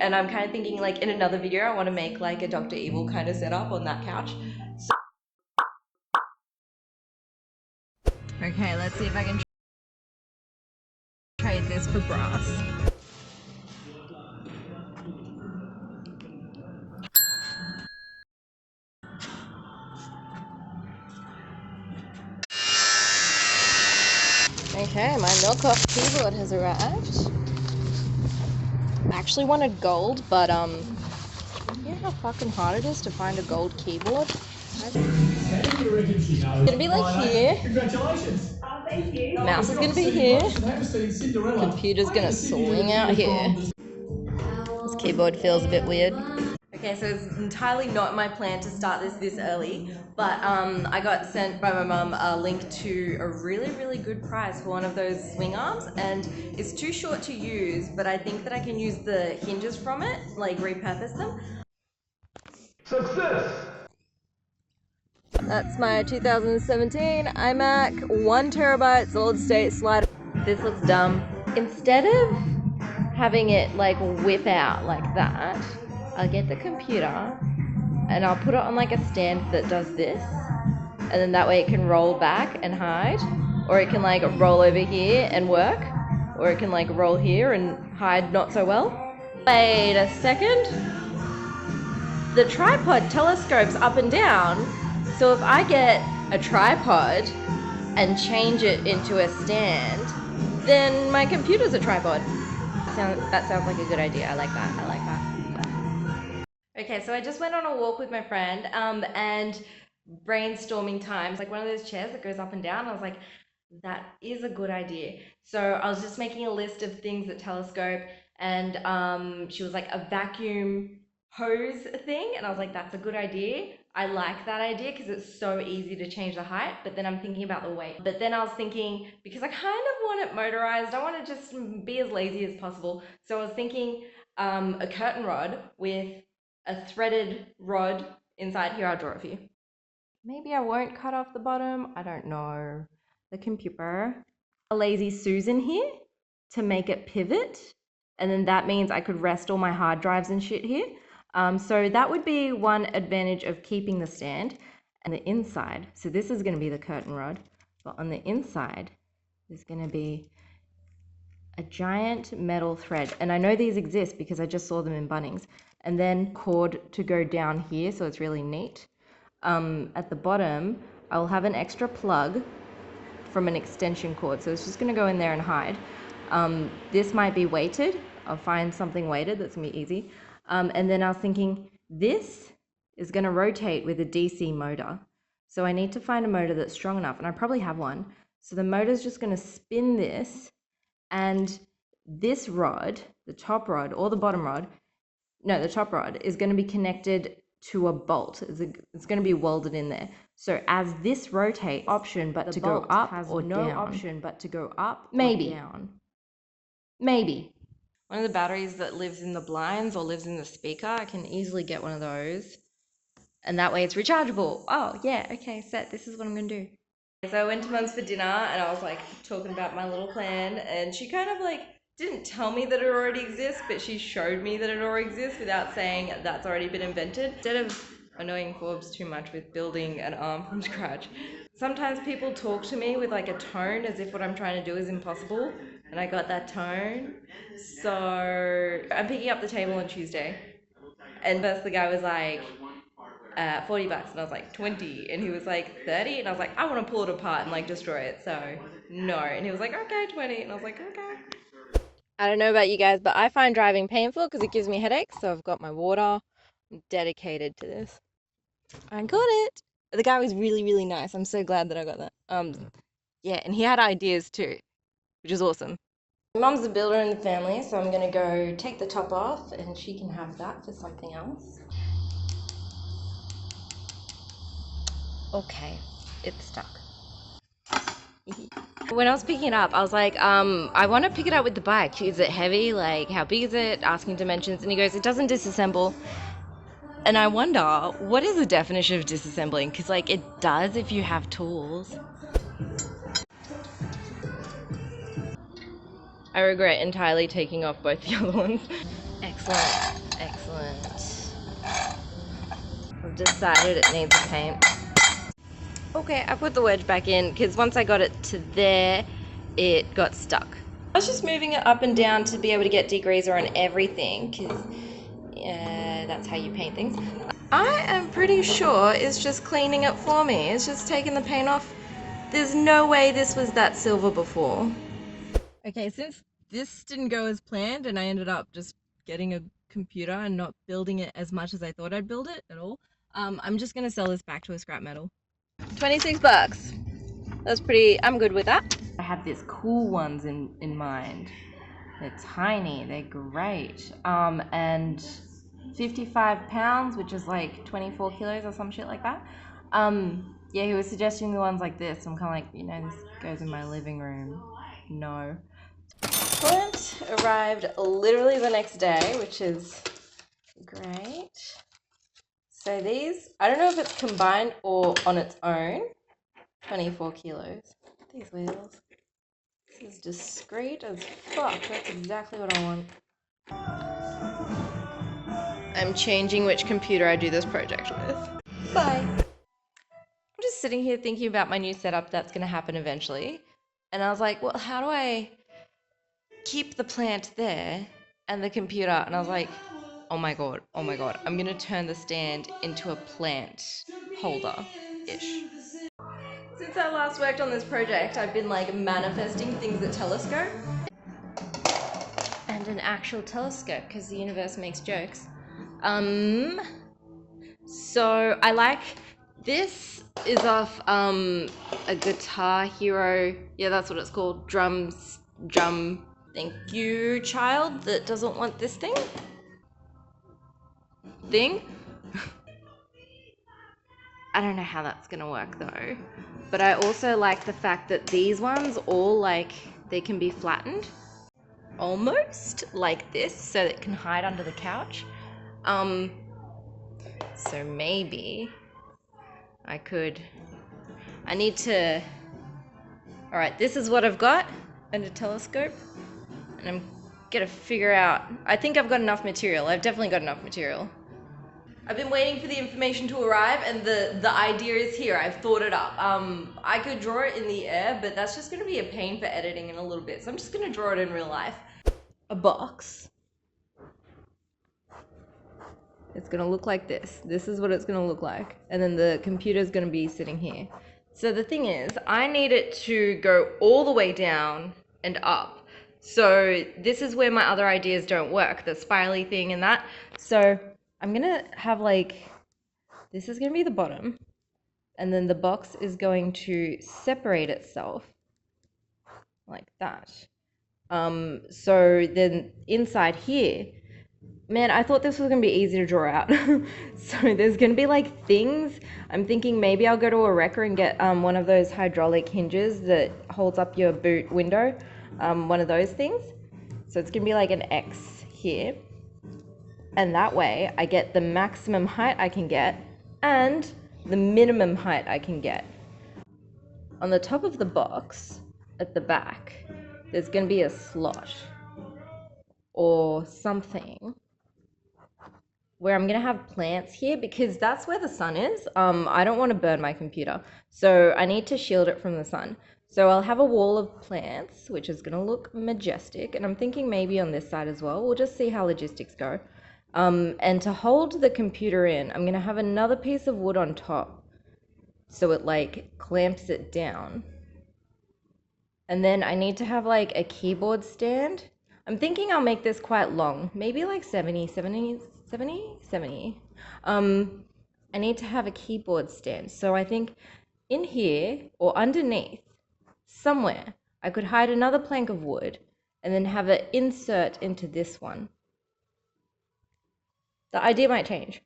And I'm kind of thinking like in another video I want to make like a Dr. Evil kind of setup on that couch. So okay, let's see if I can trade this for brass. Okay, my knockoff keyboard has arrived. I actually wanted gold, but you know how fucking hard it is to find a gold keyboard? It's gonna be like here. Congratulations. Oh, thank you. Mouse is gonna be here. Computer's gonna swing out here. This keyboard feels a bit weird. Okay, so it's entirely not my plan to start this early, but I got sent by my mum a link to a really good price for one of those swing arms, and it's too short to use, but I think that I can use the hinges from it, like repurpose them. Success! That's my 2017 iMac 1TB solid state slider. This looks dumb. Instead of having it like whip out like that, I'll get the computer and I'll put it on like a stand that does this, and then that way it can roll back and hide, or it can like roll over here and work, or it can like roll here and hide not so well. Wait a second. The tripod telescopes up and down, so if I get a tripod and change it into a stand, then my computer's a tripod. That sounds like a good idea. I like that. Okay, so I just went on a walk with my friend and brainstorming times, like one of those chairs that goes up and down. I was like, that is a good idea. So I was just making a list of things that telescope, and she was like a vacuum hose thing, and I was like, that's a good idea. I like that idea because it's so easy to change the height, but then I'm thinking about the weight. But then I was thinking, because I kind of want it motorized, I want to just be as lazy as possible. So I was thinking a curtain rod with a threaded rod inside here. I'll draw it for you. Maybe I won't cut off the bottom. I don't know. The computer. A lazy Susan here to make it pivot. And then that means I could rest all my hard drives and shit here. So that would be one advantage of keeping the stand. And the inside, so this is going to be the curtain rod, but on the inside is going to be a giant metal thread. And I know these exist because I just saw them in Bunnings. And then cord to go down here, so it's really neat. At the bottom, I'll have an extra plug from an extension cord, so it's just going to go in there and hide. This might be weighted. I'll find something weighted that's going to be easy. And then I was thinking, this is going to rotate with a DC motor. So I need to find a motor that's strong enough, and I probably have one. So the motor's just going to spin this, and this rod, the top rod or the bottom rod, no, the top rod is going to be connected to a bolt. It's going to be welded in there. So as this rotates, option but to go up or down. No option but to go up maybe or down. Maybe. One of the batteries that lives in the blinds or lives in the speaker, I can easily get one of those. And that way it's rechargeable. Oh, yeah, okay, set. This is what I'm going to do. So I went to Mum's for dinner and I was like talking about my little plan, and she kind of like didn't tell me that it already exists, but she showed me that it already exists without saying that's already been invented. Instead of annoying Forbes too much with building an arm from scratch, sometimes people talk to me with like a tone as if what I'm trying to do is impossible, and I got that tone. So I'm picking up the table on Tuesday, and first the guy was like, $40, and I was like 20, and he was like 30, and I was like, I want to pull it apart and like destroy it, so no. And he was like, okay, 20, and I was like, okay. I don't know about you guys, but I find driving painful because it gives me headaches, so I've got my water. I'm dedicated to this. I got it. The guy was really nice. I'm so glad that I got that. Yeah, and he had ideas too, which is awesome. Mum's the builder in the family, so I'm gonna go take the top off and she can have that for something else. Okay, it's stuck. When I was picking it up, I was like, I want to pick it up with the bike. Is it heavy? Like, how big is it? Asking dimensions. And he goes, it doesn't disassemble. And I wonder, what is the definition of disassembling? Because, like, it does if you have tools. I regret entirely taking off both the other ones. Excellent. Excellent. I've decided it needs a paint. Okay, I put the wedge back in because once I got it to there, it got stuck. I was just moving it up and down to be able to get degreaser on everything because that's how you paint things. I am pretty sure it's just cleaning it for me. It's just taking the paint off. There's no way this was that silver before. Okay, since this didn't go as planned and I ended up just getting a computer and not building it as much as I thought I'd build it at all, I'm just gonna sell this back to a scrap metal. 26 bucks. That's pretty, I'm good with that. I had these cool ones in mind. They're tiny, they're great. And 55 pounds, which is like 24 kilos or some shit like that. Yeah, he was suggesting the ones like this. I'm kind of like, you know, this goes in my living room. No. Clint arrived literally the next day, which is great. So these, I don't know if it's combined or on its own. 24 kilos. These wheels. This is discreet as fuck. That's exactly what I want. I'm changing which computer I do this project with. Bye. I'm just sitting here thinking about my new setup that's going to happen eventually. And I was like, well, how do I keep the plant there and the computer? And I was like, oh my god, I'm going to turn the stand into a plant holder-ish. Since I last worked on this project, I've been like manifesting things that telescope. And an actual telescope, because the universe makes jokes. So I like, this is off a Guitar Hero, yeah, that's what it's called, drum. Thank you, child that doesn't want this thing. I don't know how that's gonna work though. But I also like the fact that these ones all like, they can be flattened. Almost like this, so it can hide under the couch. So maybe I need to, all right, this is what I've got and a telescope, and I'm gonna figure out, I think I've got enough material. I've definitely got enough material. I've been waiting for the information to arrive and the idea is here. I've thought it up. I could draw it in the air, but that's just gonna be a pain for editing in a little bit. So I'm just gonna draw it in real life. A box. It's gonna look like this. This is what it's gonna look like. And then the computer's gonna be sitting here. So the thing is, I need it to go all the way down and up. So this is where my other ideas don't work, the spirally thing and that. So I'm gonna have like, this is gonna be the bottom, and then the box is going to separate itself like that. So then inside here, man, I thought this was gonna be easy to draw out. So there's gonna be like things. I'm thinking maybe I'll go to a wrecker and get one of those hydraulic hinges that holds up your boot window. One of those things. So it's gonna be like an X here. And that way I get the maximum height I can get and the minimum height I can get. On the top of the box, at the back, there's gonna be a slot or something where I'm gonna have plants here because that's where the sun is. I don't want to burn my computer, so I need to shield it from the sun. So I'll have a wall of plants, which is gonna look majestic, and I'm thinking maybe on this side as well. We'll just see how logistics go. And to hold the computer in, I'm gonna have another piece of wood on top, so it like clamps it down. And then I need to have like a keyboard stand. I'm thinking I'll make this quite long, maybe like 70. I need to have a keyboard stand. So I think in here or underneath somewhere, I could hide another plank of wood and then have it insert into this one. The idea might change.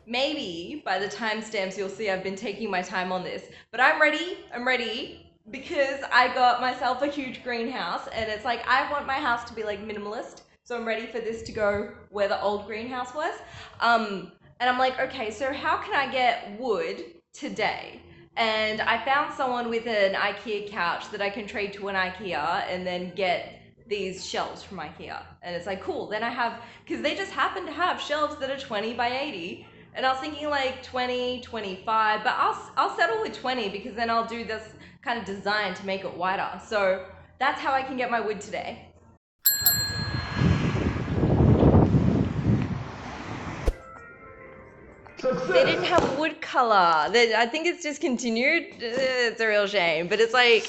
Maybe by the timestamps you'll see I've been taking my time on this, but I'm ready because I got myself a huge greenhouse and it's like I want my house to be like minimalist, so I'm ready for this to go where the old greenhouse was. And I'm like, okay, so how can I get wood today? And I found someone with an IKEA couch that I can trade to an IKEA and then get these shelves from IKEA. And it's like, cool. Then I have, because they just happen to have shelves that are 20 by 80. And I was thinking like 20, 25, but I'll settle with 20 because then I'll do this kind of design to make it wider. So that's how I can get my wood today. They didn't have wood color. I think it's discontinued. It's a real shame, but it's like,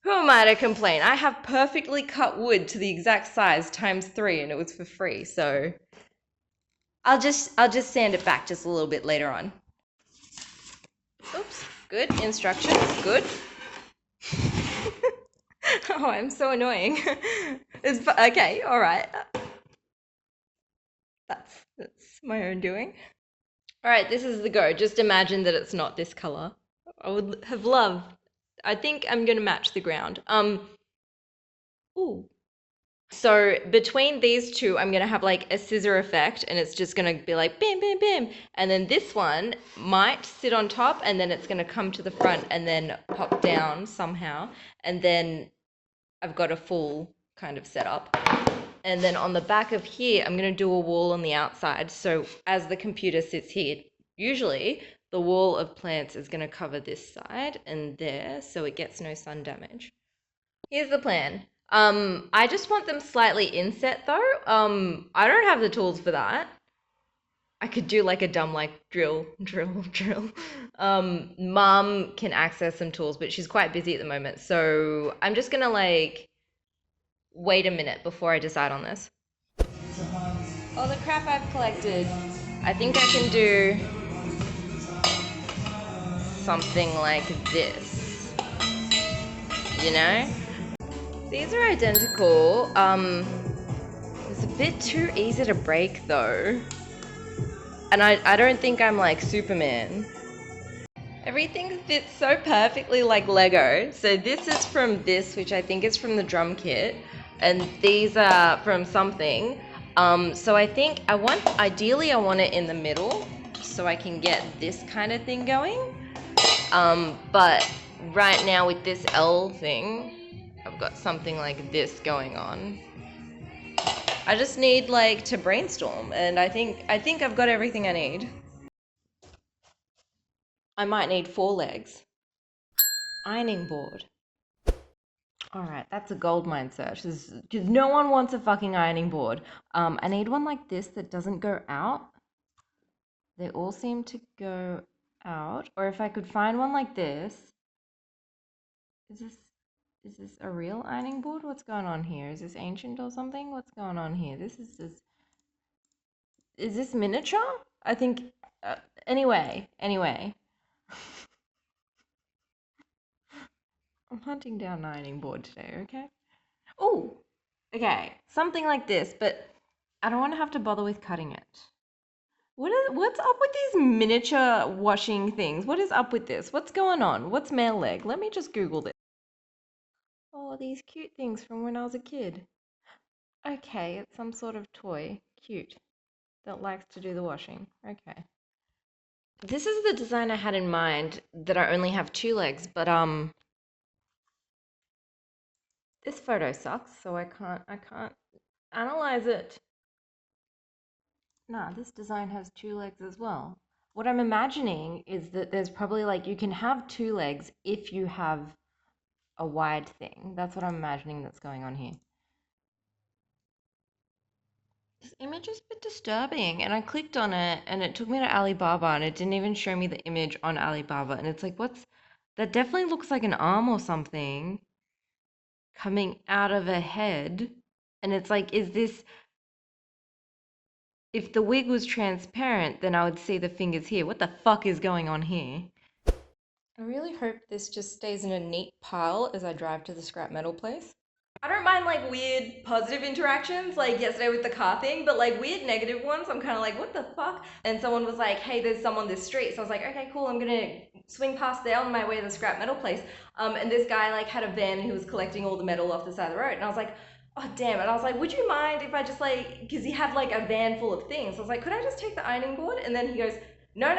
who am I to complain? I have perfectly cut wood to the exact size times 3 and it was for free. So I'll just sand it back just a little bit later on. Oops, good. Instructions, good. Oh, I'm so annoying. It's okay, all right. That's my own doing. All right, this is the go. Just imagine that it's not this color. I would have loved. I think I'm gonna match the ground. Ooh. So between these two, I'm gonna have like a scissor effect, and it's just gonna be like bam, bam, bam. And then this one might sit on top, and then it's gonna come to the front and then pop down somehow. And then I've got a full kind of setup. And then on the back of here, I'm going to do a wall on the outside. So as the computer sits here, usually the wall of plants is going to cover this side and there, so it gets no sun damage. Here's the plan. I just want them slightly inset though. I don't have the tools for that. I could do like a dumb like drill. Mum can access some tools, but she's quite busy at the moment. So I'm just going to like wait a minute before I decide on this. All the crap I've collected. I think I can do something like this. You know? These are identical. It's a bit too easy to break though. And I don't think I'm like Superman. Everything fits so perfectly like Lego. So this is from this, which I think is from the drum kit. And these are from something. So I think ideally I want it in the middle so I can get this kind of thing going. But right now with this L thing, I've got something like this going on. I just need like to brainstorm, and I think I've got everything I need. I might need 4 legs. Ironing board. Alright, that's a goldmine search. Because no one wants a fucking ironing board. I need one like this that doesn't go out. They all seem to go out. Or if I could find one like this. Is this a real ironing board? What's going on here? Is this ancient or something? What's going on here? Is this miniature? I think, anyway. I'm hunting down an ironing board today, okay? Oh, okay, something like this, but I don't want to have to bother with cutting it. What's up with these miniature washing things? What is up with this? What's going on? What's male leg? Let me just Google this. Oh, these cute things from when I was a kid. Okay, it's some sort of toy. Cute. That likes to do the washing. Okay. This is the design I had in mind, that I only have 2 legs, but this photo sucks, so I can't analyze it. Nah, this design has 2 legs as well. What I'm imagining is that there's probably like, you can have 2 legs if you have a wide thing. That's what I'm imagining that's going on here. This image is a bit disturbing, and I clicked on it and it took me to Alibaba and it didn't even show me the image on Alibaba, and it's like, that definitely looks like an arm or something coming out of a head. And it's like, if the wig was transparent, then I would see the fingers here. What the fuck is going on here? I really hope this just stays in a neat pile as I drive to the scrap metal place. I don't mind like weird positive interactions, like yesterday with the car thing, but like weird negative ones, I'm kind of like, what the fuck? And someone was like, hey, there's someone this street. So I was like, okay, cool, I'm gonna swing past there on my way to the scrap metal place. And this guy like had a van who was collecting all the metal off the side of the road. And I was like, oh damn. And I was like, would you mind if I just like, because he had like a van full of things. So I was like, could I just take the ironing board? And then he goes, no,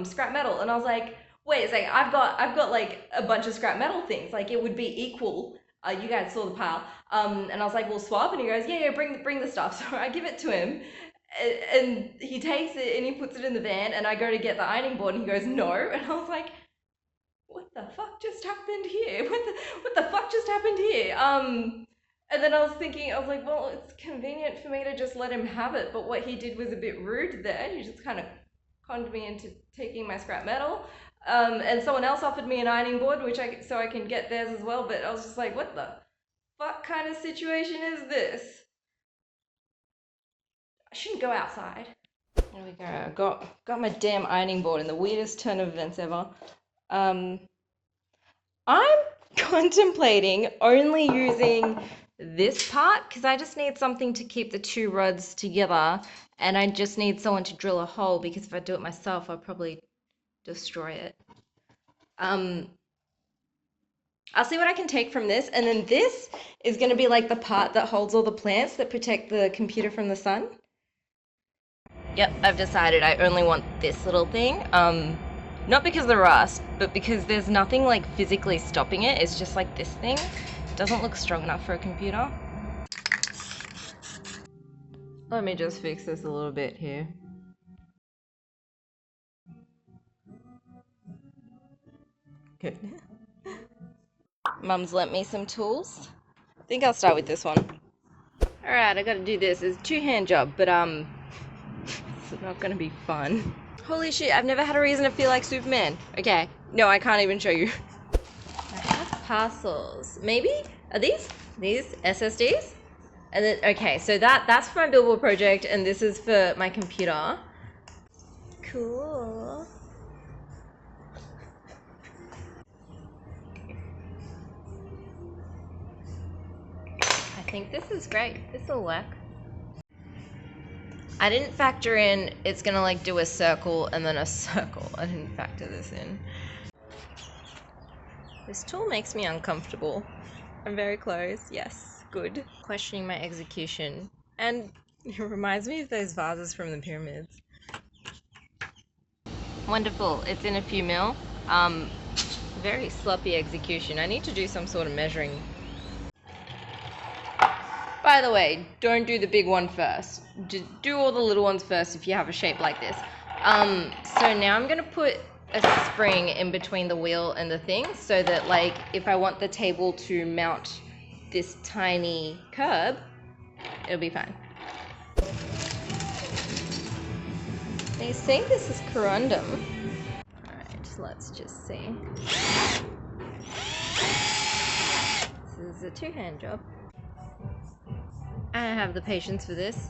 scrap metal. And I was like, wait a second, I've got like a bunch of scrap metal things. Like it would be equal. You guys saw the pile. And I was like, we'll swap. And he goes, yeah, bring the stuff. So I give it to him. And he takes it and he puts it in the van. And I go to get the ironing board and he goes, no. And I was like, what the fuck just happened here? What the fuck just happened here? And then I was thinking, I was like, well, it's convenient for me to just let him have it. But what he did was a bit rude there. He just kind of conned me into taking my scrap metal. And someone else offered me an ironing board, so I can get theirs as well. But I was just like, what the fuck kind of situation is this? I shouldn't go outside. There we go. I got my damn ironing board in the weirdest turn of events ever. I'm contemplating only using this part because I just need something to keep the two rods together, and I just need someone to drill a hole because if I do it myself, I'll probably destroy it. I'll see what I can take from this, and then this is going to be like the part that holds all the plants that protect the computer from the sun. Yep, I've decided I only want this little thing. Not because of the rust, but because there's nothing like physically stopping it. It's just like this thing. It doesn't look strong enough for a computer. Let me just fix this a little bit here. Good. Mum's lent me some tools. I think I'll start with this one. Alright, I gotta do this. It's a two-hand job, but it's not gonna be fun. Holy shit, I've never had a reason to feel like Superman. Okay, no, I can't even show you. I have parcels. Maybe? Are these SSDs? And then, okay, so that's for my billboard project, and this is for my computer. Cool. I think this is great. This will work. I didn't factor in it's gonna like do a circle and then a circle. I didn't factor this in. This tool makes me uncomfortable. I'm very close. Yes, good. Questioning my execution. And it reminds me of those vases from the pyramids. Wonderful. It's in a few mil. Very sloppy execution. I need to do some sort of measuring. By the way, don't do the big one first. Do all the little ones first if you have a shape like this. So now I'm gonna put a spring in between the wheel and the thing so that like if I want the table to mount this tiny curb, it'll be fine. They say this is corundum. Alright, let's just see. This is a two-hand job. I don't have the patience for this.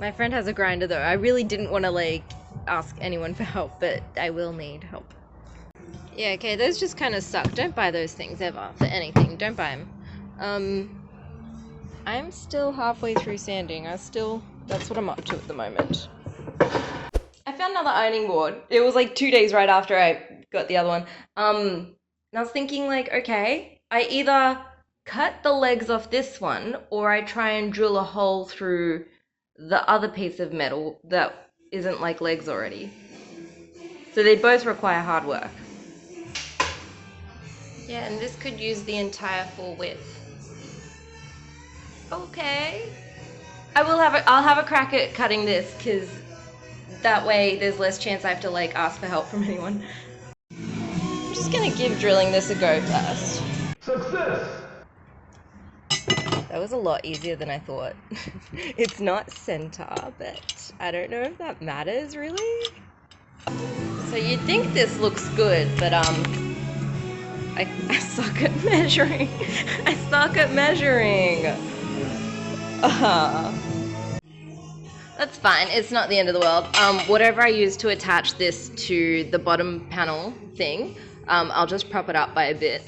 My friend has a grinder though. I really didn't want to like ask anyone for help, but I will need help. Yeah, okay, those just kind of suck. Don't buy those things ever for anything. Don't buy them. I'm still halfway through sanding. That's what I'm up to at the moment. I found another ironing board. It was like 2 days right after I got the other one. And I was thinking like, okay, I either cut the legs off this one or I try and drill a hole through the other piece of metal that isn't like legs already. So they both require hard work. Yeah, and this could use the entire full width. Okay. I'll have a crack at cutting this because that way there's less chance I have to like ask for help from anyone. I'm just gonna give drilling this a go first. Success! That was a lot easier than I thought. It's not center, but I don't know if that matters really. So you'd think this looks good, but I suck at measuring. I suck at measuring. That's fine. It's not the end of the world. Whatever I use to attach this to the bottom panel thing, I'll just prop it up by a bit.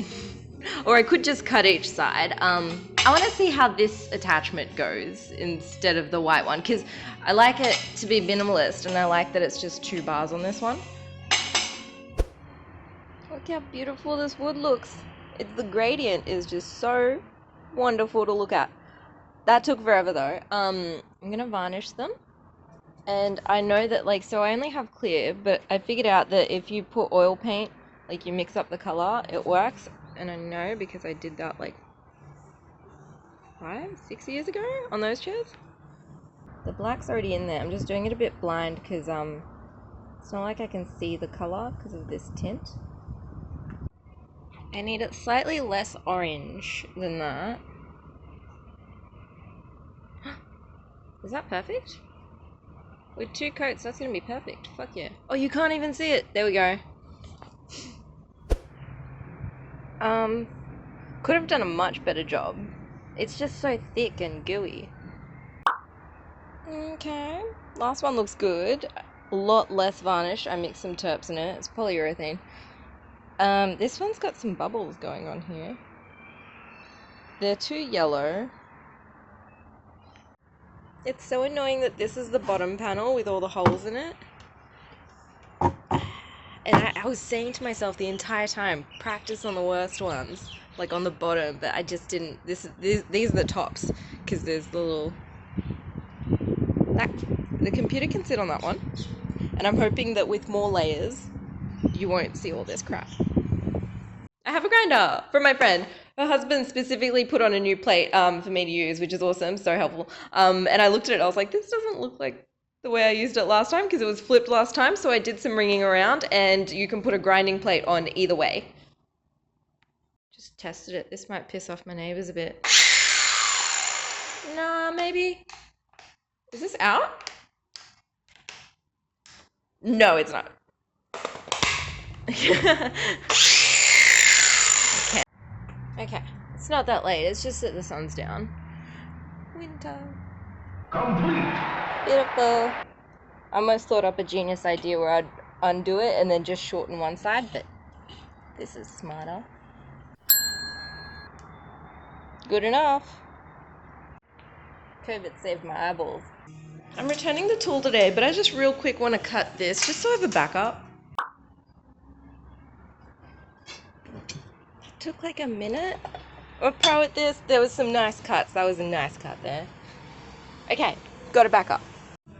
Or I could just cut each side. I want to see how this attachment goes instead of the white one because I like it to be minimalist and I like that it's just 2 bars on this one. Look how beautiful this wood looks. The gradient is just so wonderful to look at. That took forever though. I'm gonna varnish them. And I know that like, so I only have clear, but I figured out that if you put oil paint, like you mix up the color, it works. And I know because I did that like 5, 6 years ago on those chairs. The black's already in there. I'm just doing it a bit blind because it's not like I can see the color because of this tint. I need it slightly less orange than that. Is that perfect? With 2 coats, that's gonna be perfect. Fuck yeah. Oh, you can't even see it. There we go. Could have done a much better job. It's just so thick and gooey. Okay. Last one looks good. A lot less varnish. I mixed some terps in it. It's polyurethane. This one's got some bubbles going on here. They're too yellow. It's so annoying that this is the bottom panel with all the holes in it. And I was saying to myself the entire time, practice on the worst ones, like on the bottom, but I just didn't. These are the tops, because there's the little... the computer can sit on that one, and I'm hoping that with more layers, you won't see all this crap. I have a grinder from my friend. Her husband specifically put on a new plate for me to use, which is awesome, so helpful. And I looked at it, I was like, this doesn't look like the way I used it last time because it was flipped last time, so I did some ringing around, and you can put a grinding plate on either way. Just tested it. This might piss off my neighbors a bit. Nah, maybe. Is this out? No, it's not. Okay, it's not that late, it's just that the sun's down. Winter. Complete. Beautiful. I almost thought up a genius idea where I'd undo it and then just shorten one side, but this is smarter. Good enough. COVID saved my eyeballs. I'm returning the tool today, but I just real quick want to cut this just so I have a backup. Took like a minute. I'm a pro at this. There was some nice cuts. That was a nice cut there. Okay, got a backup.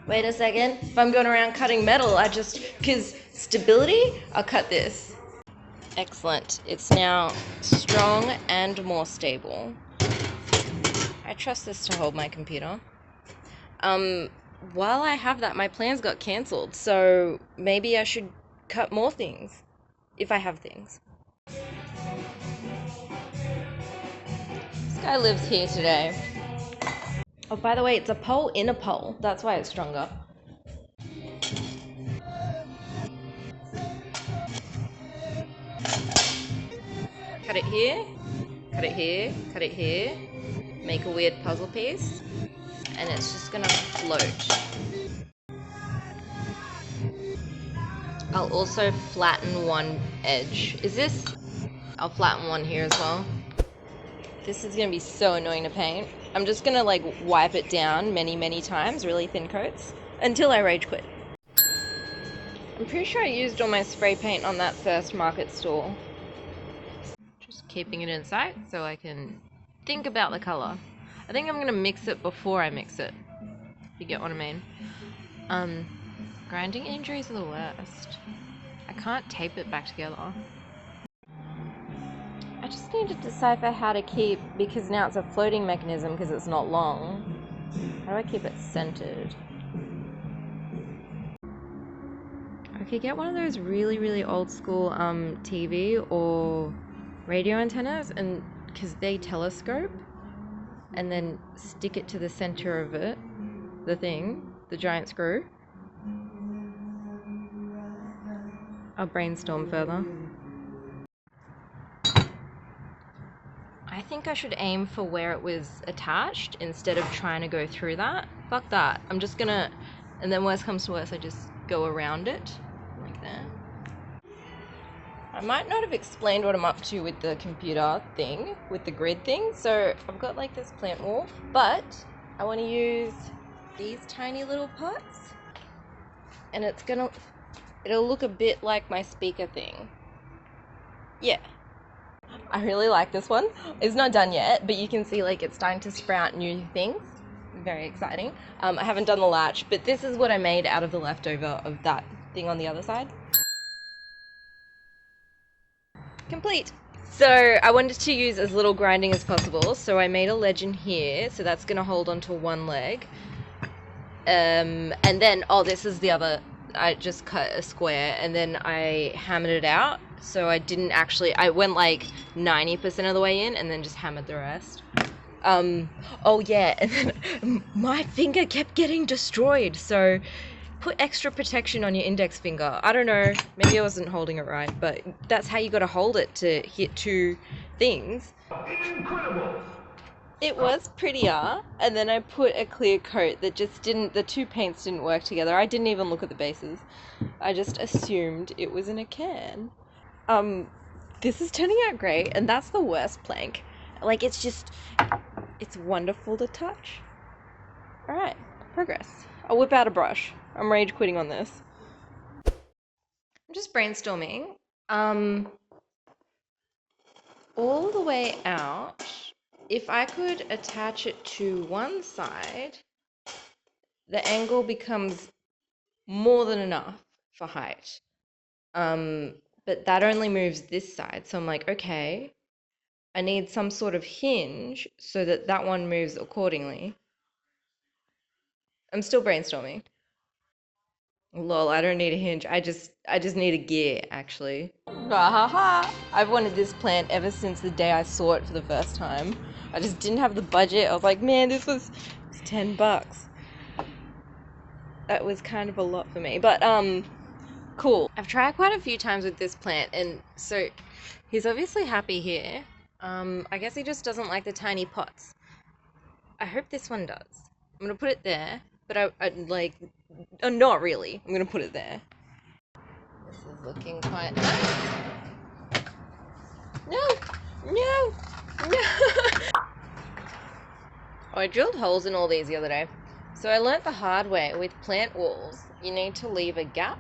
Wait a second. If I'm going around cutting metal, because stability, I'll cut this. Excellent. It's now strong and more stable. I trust this to hold my computer. While I have that, my plans got cancelled, so maybe I should cut more things, if I have things. This guy lives here today. Oh, by the way, it's a pole in a pole. That's why it's stronger. Cut it here, cut it here, cut it here. Make a weird puzzle piece. And it's just gonna float. I'll also flatten one edge. I'll flatten one here as well. This is gonna be so annoying to paint. I'm just gonna like wipe it down many times, really thin coats, until I rage quit. I'm pretty sure I used all my spray paint on that first market stall. Just keeping it in sight so I can think about the color. I think I'm gonna mix it before I mix it, if you get what I mean. Grinding injuries are the worst. I can't tape it back together. I just need to decipher how to keep, because now it's a floating mechanism because it's not long. How do I keep it centered? I could get one of those really old school TV or radio antennas, and because they telescope, and then stick it to the center of it, the giant screw. I'll brainstorm further. I think I should aim for where it was attached instead of trying to go through that. Fuck that. I'm just gonna, and then worst comes to worst, I just go around it, like that. I might not have explained what I'm up to with the computer thing, with the grid thing. So I've got like this plant wall, but I want to use these tiny little pots, and it'll look a bit like my speaker thing. Yeah. I really like this one. It's not done yet, but you can see like it's starting to sprout new things. Very exciting. I haven't done the latch, but this is what I made out of the leftover of that thing on the other side. Complete. So I wanted to use as little grinding as possible, so I made a legend here, so that's going to hold onto one leg. And then, oh, this is the other, I just cut a square, and then I hammered it out, so I didn't actually, I went like 90% of the way in, and then just hammered the rest. Oh yeah, and then my finger kept getting destroyed, so put extra protection on your index finger. I don't know, maybe I wasn't holding it right, but that's how you gotta hold it to hit two things. Incredible! It was prettier, and then I put a clear coat that just didn't, the two paints didn't work together. I didn't even look at the bases. I just assumed it was in a can. This is turning out great, and that's the worst plank. Like, it's just, it's wonderful to touch. Alright, progress. I'll whip out a brush. I'm rage quitting on this. I'm just brainstorming. All the way out, if I could attach it to one side, the angle becomes more than enough for height. But that only moves this side. So I'm like, okay, I need some sort of hinge so that that one moves accordingly. I'm still brainstorming. Lol, I don't need a hinge. I just need a gear, actually. Ha. I've wanted this plant ever since the day I saw it for the first time. I just didn't have the budget. I was like, man, this was $10. That was kind of a lot for me, but cool. I've tried quite a few times with this plant, and so he's obviously happy here. I guess he just doesn't like the tiny pots. I hope this one does. I'm gonna put it there, but I like, oh, not really. I'm gonna put it there. This is looking quite nice. No, no, no. Oh, I drilled holes in all these the other day. So I learnt the hard way with plant walls. You need to leave a gap.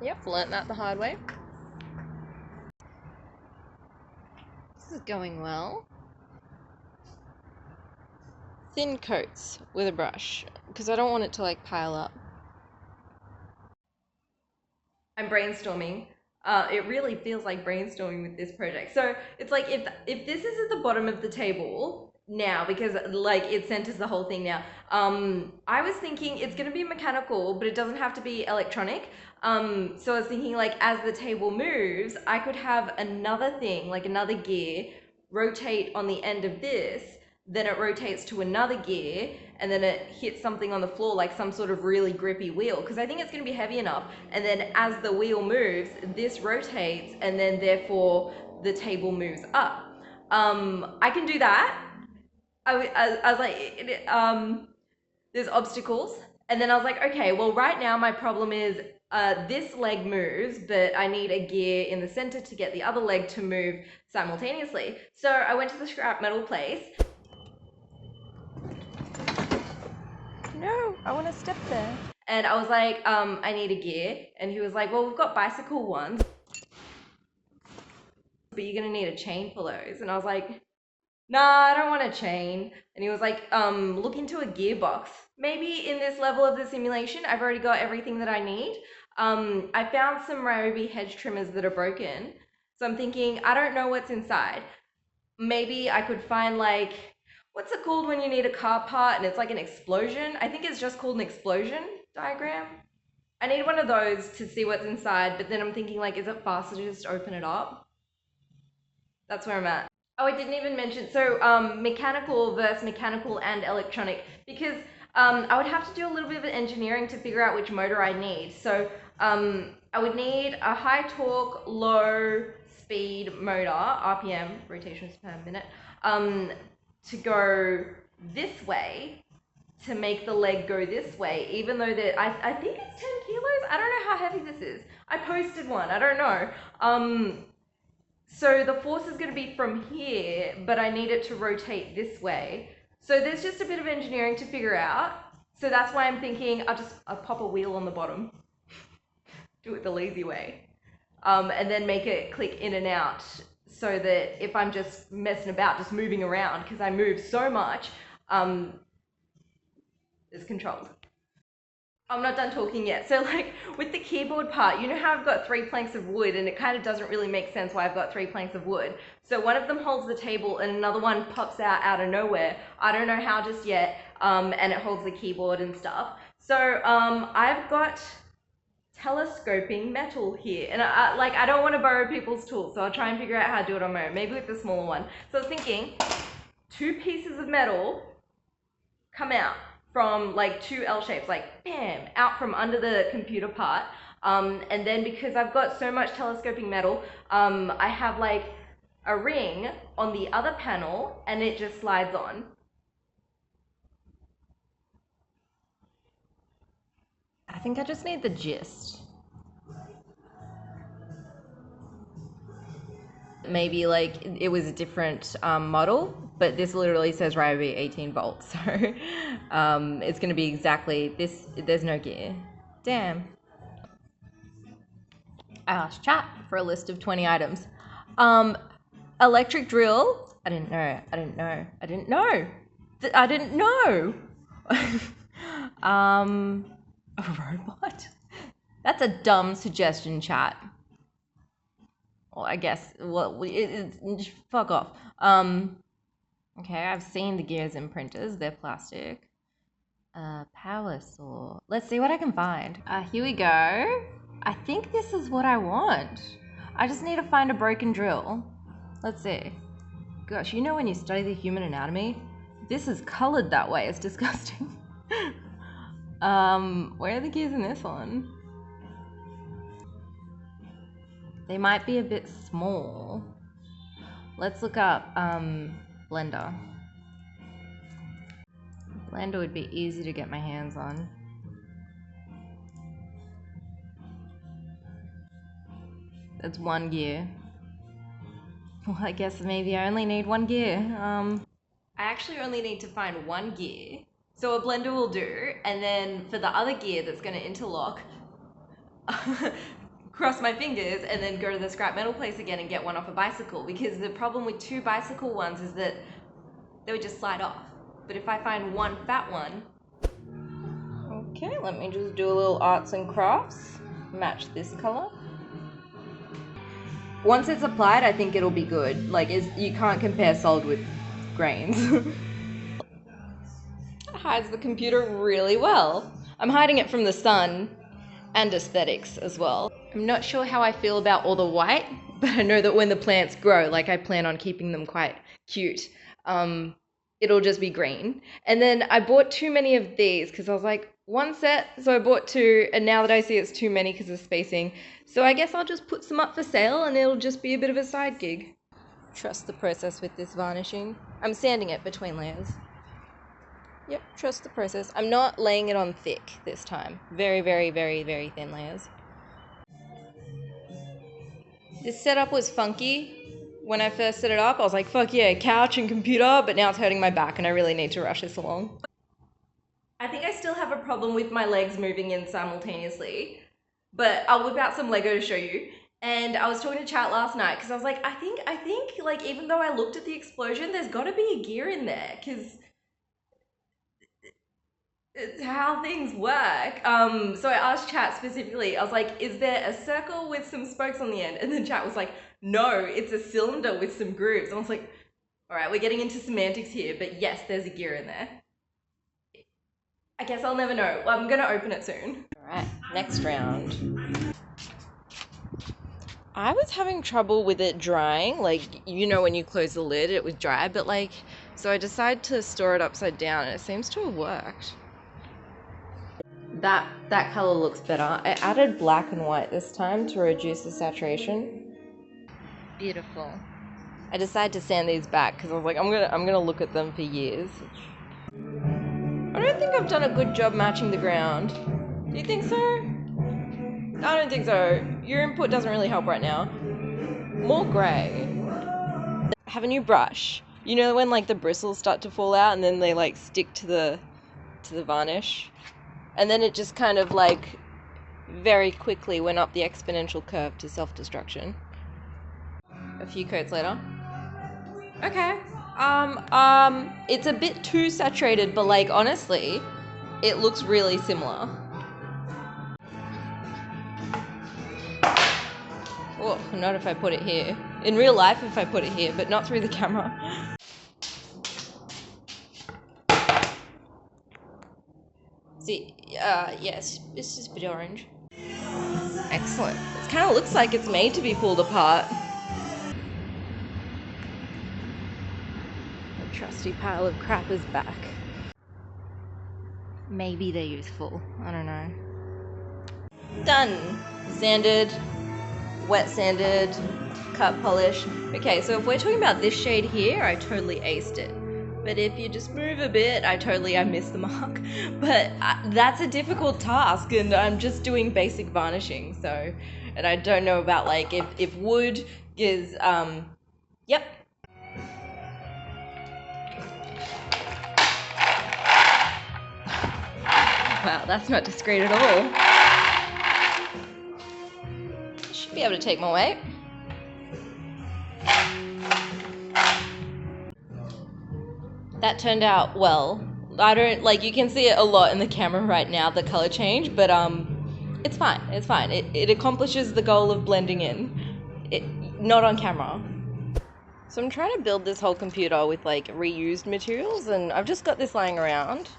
Yep, learnt that the hard way. This is going well. Thin coats with a brush, because I don't want it to like pile up. I'm brainstorming. It really feels like brainstorming with this project. So it's like if this is at the bottom of the table now, because like it centers the whole thing now. I was thinking it's gonna be mechanical, but it doesn't have to be electronic. So I was thinking like as the table moves, I could have another thing, like another gear, rotate on the end of this, then it rotates to another gear, and then it hits something on the floor like some sort of really grippy wheel, because I think it's going to be heavy enough, and then as the wheel moves, this rotates, and then therefore the table moves up. I can do that. I was like, there's obstacles, and then I was like, okay, well right now my problem is this leg moves, but I need a gear in the center to get the other leg to move simultaneously. So I went to the scrap metal place. No, I want to step there. And I was like, I need a gear. And he was like, well, we've got bicycle ones, but you're going to need a chain for those. And I was like, nah, I don't want a chain. And he was like, look into a gearbox. Maybe in this level of the simulation, I've already got everything that I need. I found some Ryobi hedge trimmers that are broken. So I'm thinking, I don't know what's inside. Maybe I could find like, what's it called when you need a car part and it's like an explosion? I think it's just called an explosion diagram. I need one of those to see what's inside, but then I'm thinking like, is it faster to just open it up? That's where I'm at. Oh, I didn't even mention, so mechanical versus mechanical and electronic, because I would have to do a little bit of engineering to figure out which motor I need. So I would need a high torque, low speed motor, RPM, rotations per minute, to go this way, to make the leg go this way, even though I think it's 10 kilos. I don't know how heavy this is. I posted one, I don't know. So the force is going to be from here, but I need it to rotate this way. So there's just a bit of engineering to figure out. So that's why I'm thinking I'll pop a wheel on the bottom, do it the lazy way, and then make it click in and out, so that if I'm just messing about, just moving around, because I move so much, it's controlled. I'm not done talking yet. So like with the keyboard part, you know how I've got 3 planks of wood and it kind of doesn't really make sense why I've got 3 planks of wood. So one of them holds the table and another one pops out of nowhere. I don't know how just yet. And it holds the keyboard and stuff. So I've got telescoping metal here, and I don't want to borrow people's tools, so I'll try and figure out how to do it on my own, maybe with the smaller one. So I was thinking 2 pieces of metal come out from like 2 L shapes, like bam, out from under the computer part, and then because I've got so much telescoping metal, I have like a ring on the other panel and it just slides on. I think I just need the gist. Maybe like it was a different model, but this literally says Ryobi 18 volts, so it's going to be exactly this. There's no gear. Damn. I asked chat for a list of 20 items. Electric drill. I didn't know. I didn't know. I didn't know. I didn't know. A robot? That's a dumb suggestion, chat. Well, I guess, well, fuck off. Okay, I've seen the gears in printers. They're plastic. Power saw. Let's see what I can find. Here we go. I think this is what I want. I just need to find a broken drill. Let's see. Gosh, you know when you study the human anatomy? This is colored that way. It's disgusting. Where are the gears in this one? They might be a bit small. Let's look up blender. Blender would be easy to get my hands on. That's 1 gear. Well, I guess maybe I only need 1 gear. I actually only need to find 1 gear. So a blender will do, and then for the other gear that's gonna interlock, cross my fingers and then go to the scrap metal place again and get one off a bicycle, because the problem with 2 bicycle ones is that they would just slide off. But if I find 1 fat one... Okay, let me just do a little arts and crafts. Match this color. Once it's applied, I think it'll be good. Like, you can't compare solid with grains. It hides the computer really well. I'm hiding it from the sun and aesthetics as well. I'm not sure how I feel about all the white, but I know that when the plants grow, like I plan on keeping them quite cute, it'll just be green. And then I bought too many of these because I was like, 1 set, so I bought 2, and now that I see it's too many because of spacing, so I guess I'll just put some up for sale and it'll just be a bit of a side gig. Trust the process with this varnishing. I'm sanding it between layers. Yep, trust the process. I'm not laying it on thick this time. Very, very, very, very thin layers. This setup was funky. When I first set it up, I was like, fuck yeah, couch and computer, but now it's hurting my back and I really need to rush this along. I think I still have a problem with my legs moving in simultaneously, but I'll whip out some Lego to show you. And I was talking to chat last night because I was like, I think, like, even though I looked at the explosion, there's got to be a gear in there because it's how things work. So I asked chat specifically, I was like, is there a circle with some spokes on the end? And then chat was like, no, it's a cylinder with some grooves. And I was like, all right, we're getting into semantics here, but yes, there's a gear in there. I guess I'll never know. Well, I'm gonna open it soon. All right, next round. I was having trouble with it drying, like, you know, when you close the lid it would dry, but like, so I decided to store it upside down and it seems to have worked. That color looks better. I added black and white this time to reduce the saturation. Beautiful. I decided to sand these back because I was like, I'm gonna look at them for years. I don't think I've done a good job matching the ground. Do you think so? I don't think so. Your input doesn't really help right now. More grey. Have a new brush. You know when like the bristles start to fall out and then they like stick to the varnish? And then it just kind of like very quickly went up the exponential curve to self-destruction. A few coats later. Okay. It's a bit too saturated, but like honestly, it looks really similar. Well, not if I put it here. In real life if I put it here, but not through the camera. See, yes, it's just a bit orange. Excellent. It kind of looks like it's made to be pulled apart. The trusty pile of crap is back. Maybe they're useful. I don't know. Done. Sanded, wet sanded, cut polish. Okay, so if we're talking about this shade here, I totally aced it. But if you just move a bit, I missed the mark. But that's a difficult task, and I'm just doing basic varnishing, so, and I don't know about like if wood is, yep. Wow, that's not discreet at all. Should be able to take my weight. That turned out well. I don't, like, you can see it a lot in the camera right now, the color change, but it's fine, it's fine. It accomplishes the goal of blending in. Not on camera. So I'm trying to build this whole computer with like reused materials, and I've just got this lying around.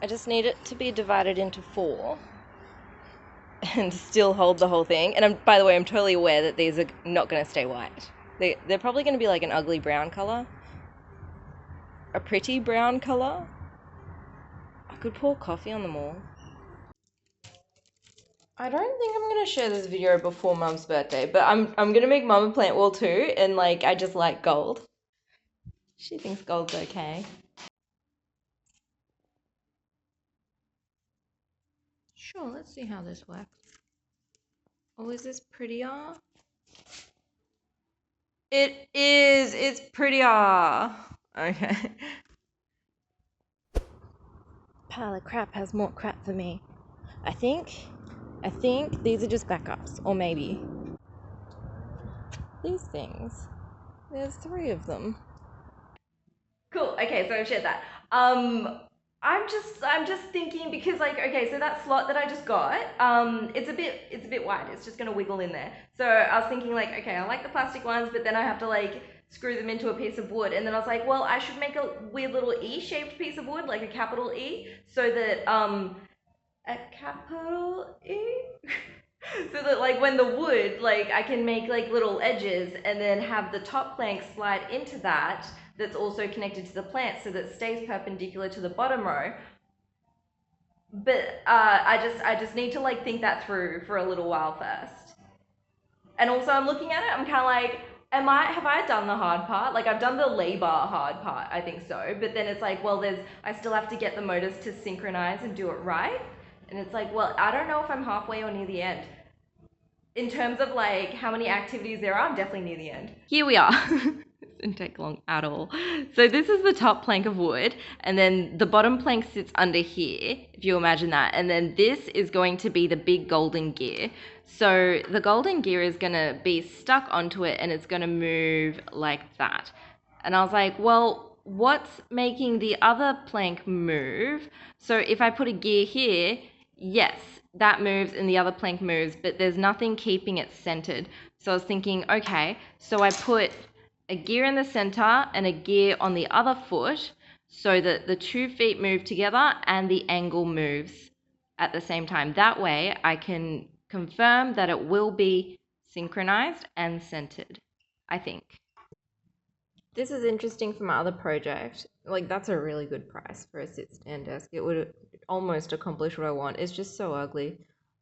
I just need it to be divided into 4 and still hold the whole thing. And by the way, I'm totally aware that these are not going to stay white. They're probably going to be like an ugly brown color. A pretty brown color. I could pour coffee on them all. I don't think I'm gonna share this video before Mum's birthday, but I'm gonna make Mum a plant wall too, and like I just like gold. She thinks gold's okay. Sure, let's see how this works. Oh, is this prettier? It is, it's prettier. Okay. Pile of crap has more crap for me. I think these are just backups, or maybe these things. There's 3 of them. Cool. Okay, so I've shared that. I'm just thinking, because like, okay, so that slot that I just got, it's a bit wide. It's just gonna wiggle in there. So I was thinking like, okay, I like the plastic ones, but then I have to like screw them into a piece of wood. And then I was like, well, I should make a weird little E-shaped piece of wood, like a capital E, so that a capital E. So that like when the wood, like I can make like little edges and then have the top plank slide into that, that's also connected to the plant, so that it stays perpendicular to the bottom row. But I just need to like think that through for a little while first. And also I'm looking at it, I'm kind of like, have I done the hard part? Like I've done the labor hard part, I think so. But then it's like, well, I still have to get the motors to synchronize and do it right. And it's like, well, I don't know if I'm halfway or near the end. In terms of like how many activities there are, I'm definitely near the end. Here we are. It didn't take long at all. So this is the top plank of wood, and then the bottom plank sits under here, if you imagine that. And then this is going to be the big golden gear. So the golden gear is gonna be stuck onto it, and it's gonna move like that. And I was like, well, what's making the other plank move? So if I put a gear here, yes, that moves and the other plank moves, but there's nothing keeping it centered. So I was thinking, okay, so I put a gear in the center and a gear on the other foot so that the 2 feet move together and the angle moves at the same time. That way I can confirm that it will be synchronized and centered, I think. This is interesting for my other project. Like, that's a really good price for a sit-stand desk. It would almost accomplish what I want. It's just so ugly.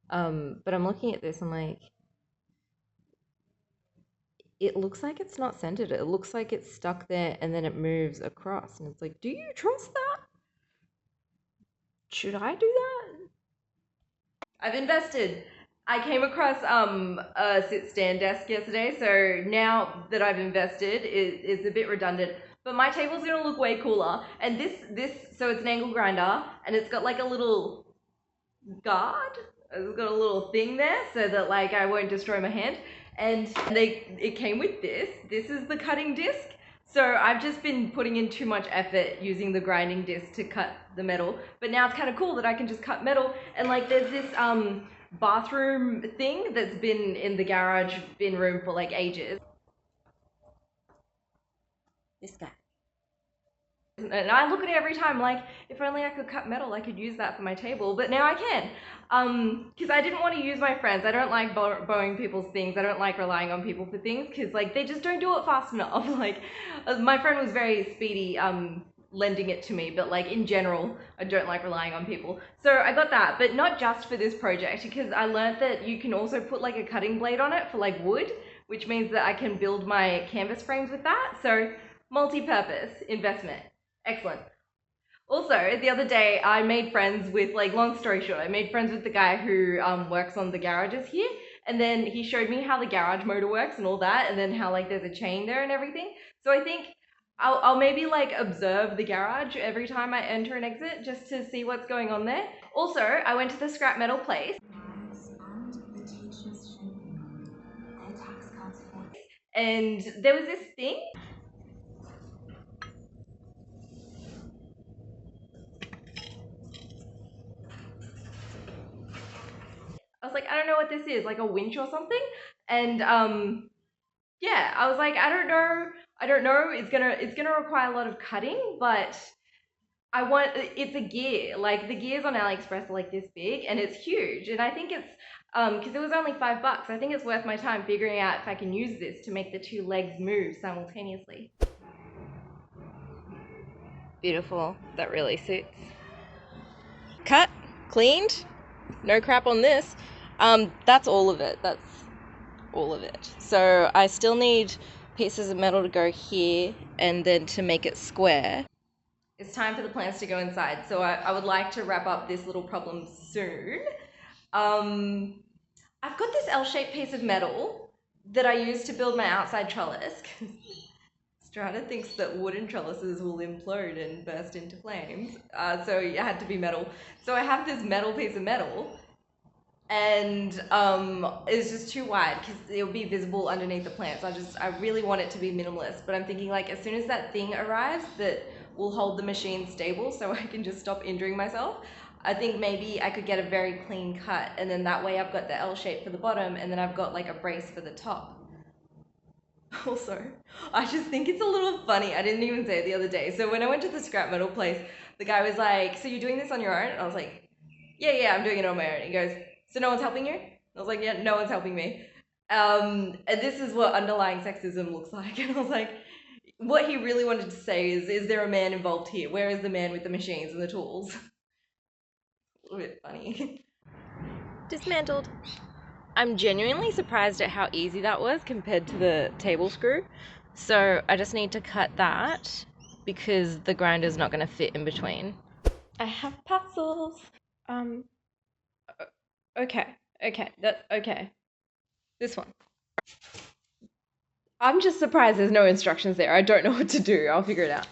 But I'm looking at this, I'm like, it looks like it's not centered. It looks like it's stuck there and then it moves across. And it's like, do you trust that? Should I do that? I've invested. I came across a sit-stand desk yesterday, so now that I've invested, it's a bit redundant. But my table's gonna look way cooler. And so it's an angle grinder, and it's got like a little guard. It's got a little thing there so that like I won't destroy my hand. And it came with this. This is the cutting disc. So I've just been putting in too much effort using the grinding disc to cut the metal. But now it's kind of cool that I can just cut metal. And like there's this bathroom thing that's been in the garage bin room for like ages. This guy. And I look at it every time like, if only I could cut metal, I could use that for my table, but now I can. Because I didn't want to use my friends. I don't like borrowing people's things. I don't like relying on people for things because like they just don't do it fast enough. Like my friend was very speedy lending it to me, but like in general, I don't like relying on people. So I got that, but not just for this project, because I learned that you can also put like a cutting blade on it for like wood, which means that I can build my canvas frames with that. So multi-purpose investment. Excellent. Also, the other day I made friends with, like, long story short, I made friends with the guy who works on the garages here, and then he showed me how the garage motor works and all that, and then how like there's a chain there and everything. So I think I'll maybe like observe the garage every time I enter and exit just to see what's going on there. Also, I went to the scrap metal place. And there was this thing. I was like, I don't know what this is, like a winch or something. And yeah, I was like, I don't know. It's gonna require a lot of cutting, but it's a gear. Like the gears on AliExpress are like this big and it's huge. And I think it's because it was only $5. I think it's worth my time figuring out if I can use this to make the two legs move simultaneously. Beautiful. That really suits. Cut, cleaned, no crap on this. That's all of it. That's all of it. So I still need pieces of metal to go here and then to make it square. It's time for the plants to go inside. So I would like to wrap up this little problem soon. I've got this L-shaped piece of metal that I use to build my outside trellis. Strata thinks that wooden trellises will implode and burst into flames. So it had to be metal. So I have this metal piece of metal, and it's just too wide because it'll be visible underneath the plants. I really want it to be minimalist, but I'm thinking like as soon as that thing arrives that will hold the machine stable so I can just stop injuring myself, I think maybe I could get a very clean cut, and then that way I've got the L shape for the bottom and then I've got like a brace for the top. Also, I just think it's a little funny. I didn't even say it the other day. So when I went to the scrap metal place, the guy was like, so you're doing this on your own? And I was like, yeah, I'm doing it on my own. He goes, so no one's helping you? I was like, yeah, no one's helping me. And this is what underlying sexism looks like. And I was like, what he really wanted to say is there a man involved here? Where is the man with the machines and the tools? A little bit funny. Dismantled. I'm genuinely surprised at how easy that was compared to the table screw. So I just need to cut that because the grinder's not going to fit in between. I have puzzles. Okay. This one. I'm just surprised there's no instructions there. I don't know what to do. I'll figure it out.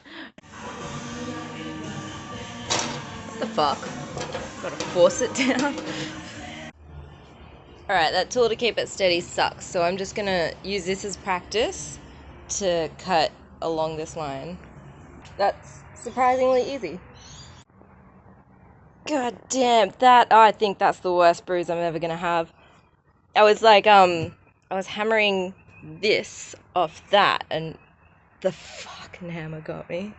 What the fuck? Gotta force it down. Alright, that tool to keep it steady sucks, so I'm just gonna use this as practice to cut along this line. That's surprisingly easy. God damn, I think that's the worst bruise I'm ever gonna have. I was like, I was hammering this off that, and the fucking hammer got me.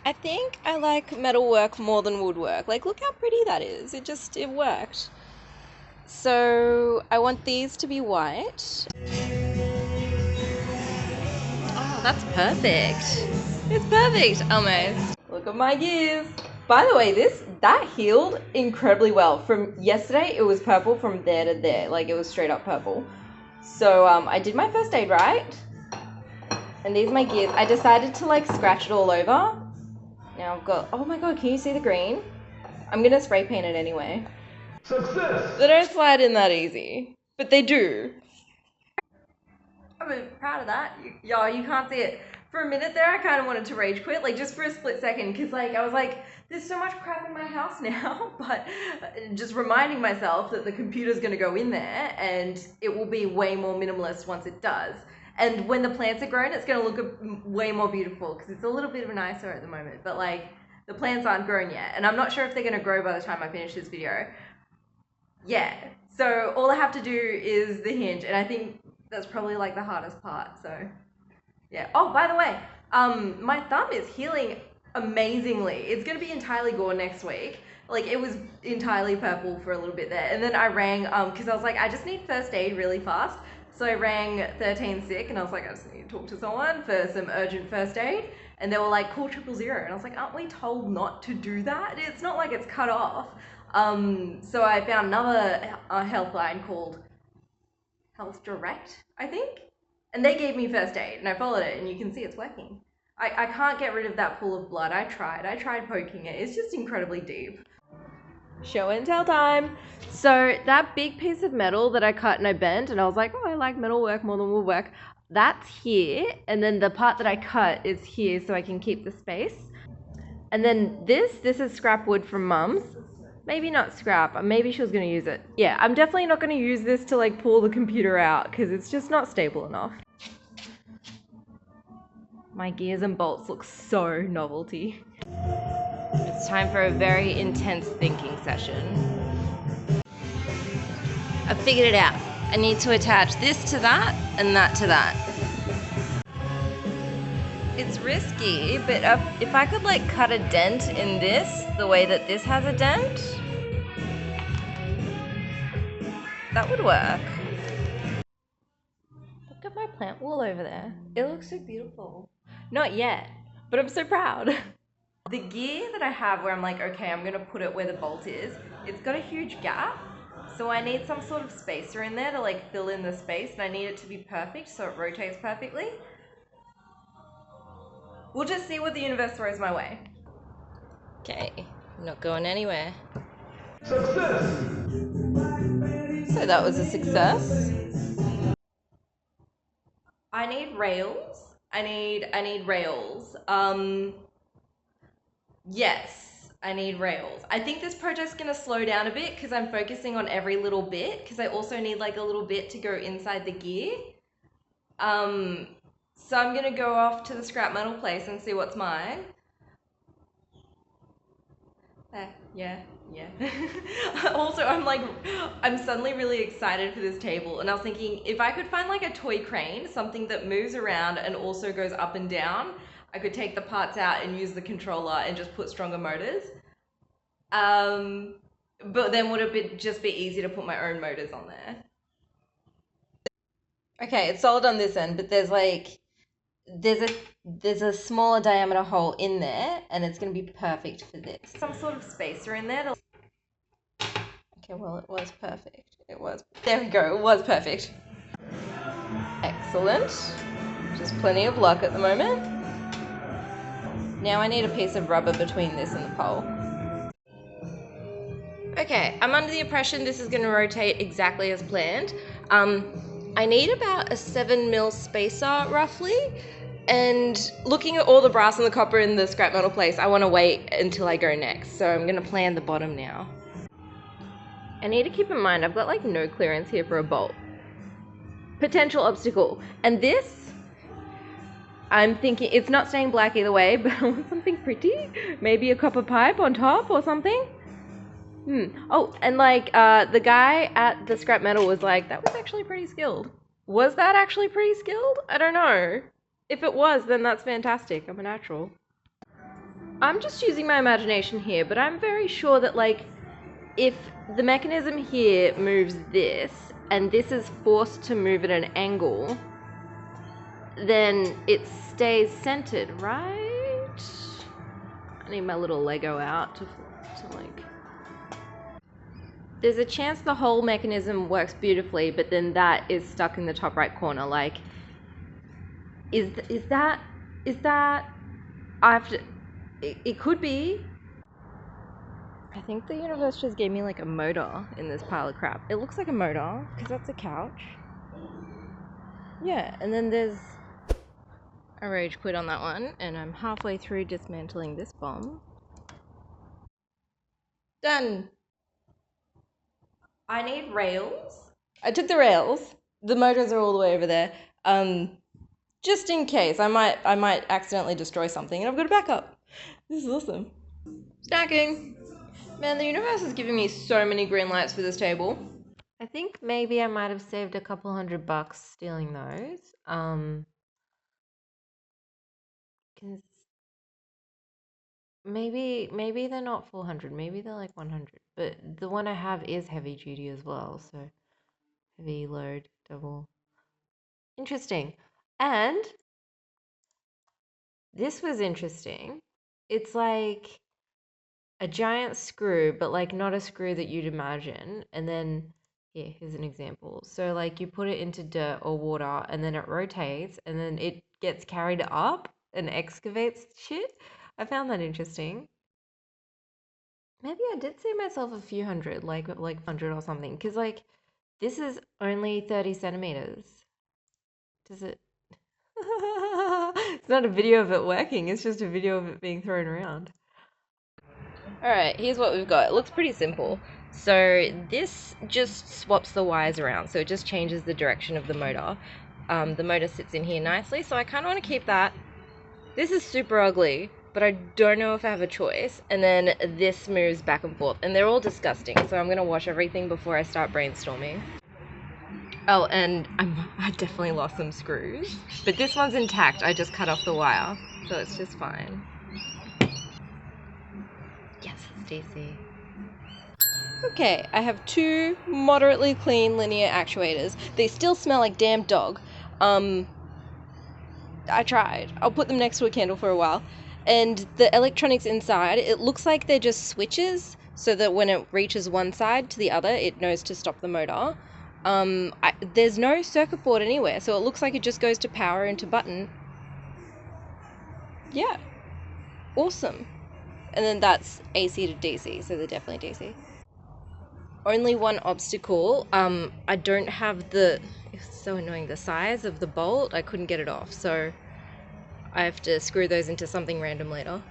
I think I like metal work more than woodwork. Like, look how pretty that is. It worked. So I want these to be white. Oh, that's perfect. It's perfect, almost. Look at my gears. By the way, that healed incredibly well. From yesterday, it was purple from there to there. Like, it was straight up purple. So I did my first aid right. And these are my gears. I decided to like scratch it all over. Now I've got, oh my god, can you see the green? I'm gonna spray paint it anyway. Success! They don't slide in that easy, but they do. I'm really proud of that. Y'all, you can't see it. For a minute there, I kind of wanted to rage quit, like just for a split second, because like I was like, there's so much crap in my house now, but just reminding myself that the computer's gonna go in there and it will be way more minimalist once it does. And when the plants are grown, it's gonna look way more beautiful, because it's a little bit of an eyesore at the moment, but like the plants aren't grown yet, and I'm not sure if they're gonna grow by the time I finish this video. yeah, so all I have to do is the hinge, and I think that's probably like the hardest part, so yeah. Oh, by the way, my thumb is healing amazingly. It's gonna be entirely gone next week. Like, it was entirely purple for a little bit there, and then I rang because I was like, I just need first aid really fast. So I rang 13 sick, and I was like, I just need to talk to someone for some urgent first aid. And they were like, call 000, and I was like, aren't we told not to do that? It's not like it's cut off. So I found another helpline called Health Direct, I think, and they gave me first aid, and I followed it, and you can see it's working. I can't get rid of that pool of blood. I tried poking it. It's just incredibly deep. Show and tell time. So that big piece of metal that I cut and I bent, and I was like, oh, I like metal work more than woodwork, that's here, and then the part that I cut is here so I can keep the space. And then this is scrap wood from Mum's. Maybe not scrap, maybe she was gonna use it. Yeah, I'm definitely not gonna use this to like pull the computer out because it's just not stable enough. My gears and bolts look so novelty. It's time for a very intense thinking session. I figured it out. I need to attach this to that and that to that. It's risky, but if I could like cut a dent in this the way that this has a dent, that would work. Look at my plant wall over there. It looks so beautiful. Not yet, but I'm so proud. The gear that I have where I'm like, okay, I'm gonna put it where the bolt is, it's got a huge gap. So I need some sort of spacer in there to like fill in the space, and I need it to be perfect so it rotates perfectly. We'll just see what the universe throws my way. Okay, I'm not going anywhere. Success! So that was a success. I need rails. I need rails. Yes, I need rails. I think this project's gonna slow down a bit because I'm focusing on every little bit, because I also need like a little bit to go inside the gear. So I'm gonna go off to the scrap metal place and see what's mine. Yeah. Also, I'm suddenly really excited for this table, and I was thinking if I could find like a toy crane, something that moves around and also goes up and down, I could take the parts out and use the controller and just put stronger motors. But then would it just be easy to put my own motors on there? Okay, it's solid on this end, but there's a smaller diameter hole in there, and it's going to be perfect for this. Some sort of spacer in there. Okay, well, it was perfect. There we go, it was perfect. Excellent. Just plenty of luck at the moment. Now I need a piece of rubber between this and the pole. Okay, I'm under the impression this is going to rotate exactly as planned. I need about a 7mm spacer roughly, and looking at all the brass and the copper in the scrap metal place, I want to wait until I go next, so I'm going to plan the bottom now. I need to keep in mind I've got like no clearance here for a bolt. Potential obstacle. And this, I'm thinking it's not staying black either way, but I want something pretty. Maybe a copper pipe on top or something. Oh, and like the guy at the scrap metal was like, that was actually pretty skilled. Was that actually pretty skilled? I don't know. If it was, then that's fantastic. I'm a natural. I'm just using my imagination here, but I'm very sure that like if the mechanism here moves this and this is forced to move at an angle, then it stays centered, right? I need my little Lego out to like... There's a chance the whole mechanism works beautifully, but then that is stuck in the top right corner. Like, is that, I have to, it could be. I think the universe just gave me like a motor in this pile of crap. It looks like a motor, because that's a couch. Yeah, and then there's a rage quit on that one, and I'm halfway through dismantling this bomb. Done. I need rails. I took the rails. The motors are all the way over there. Just in case, I might accidentally destroy something, and I've got a backup. This is awesome. Stacking. Man, the universe is giving me so many green lights for this table. I think maybe I might have saved a couple $100 stealing those. 'Cause maybe they're not 400, maybe they're like 100. But the one I have is heavy duty as well, so heavy load double. Interesting. And this was interesting. It's like a giant screw, but like not a screw that you'd imagine. And then here's an example. So like you put it into dirt or water and then it rotates and then it gets carried up and excavates shit. I found that interesting. Maybe I did save myself a few hundred, like 100 or something, because like this is only 30 centimeters. Does it? It's not a video of it working. It's just a video of it being thrown around. All right, here's what we've got. It looks pretty simple. So this just swaps the wires around. So it just changes the direction of the motor. The motor sits in here nicely. So I kind of want to keep that. This is super ugly, but I don't know if I have a choice. And then this moves back and forth. And they're all disgusting. So I'm going to wash everything before I start brainstorming. Oh, and I definitely lost some screws. But this one's intact. I just cut off the wire. So it's just fine. Yes, it's DC. Okay, I have two moderately clean linear actuators. They still smell like damn dog. I tried. I'll put them next to a candle for a while. And the electronics inside, it looks like they're just switches so that when it reaches one side to the other, it knows to stop the motor. There's no circuit board anywhere, so it looks like it just goes to power into button. Yeah, awesome. And then that's AC to DC, so they're definitely DC. Only one obstacle. I don't have it's so annoying, the size of the bolt. I couldn't get it off, so I have to screw those into something random later.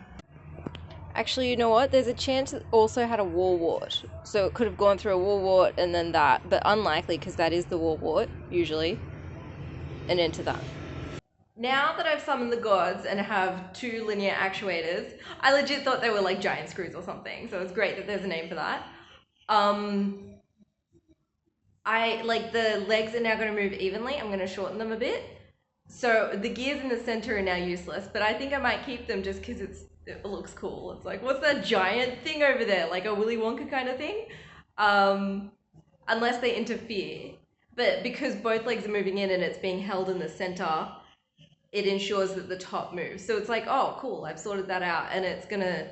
Actually, you know what? There's a chance it also had a wall wart. So it could have gone through a wall wart and then that, but unlikely because that is the wall wart, usually, and into that. Now that I've summoned the gods and have two linear actuators, I legit thought they were like giant screws or something, so it's great that there's a name for that. I like the legs are now going to move evenly. I'm going to shorten them a bit. So the gears in the center are now useless, but I think I might keep them just because it looks cool. It's like, what's that giant thing over there? Like a Willy Wonka kind of thing? Unless they interfere. But because both legs are moving in and it's being held in the center, it ensures that the top moves. So it's like, oh, cool, I've sorted that out, and it's gonna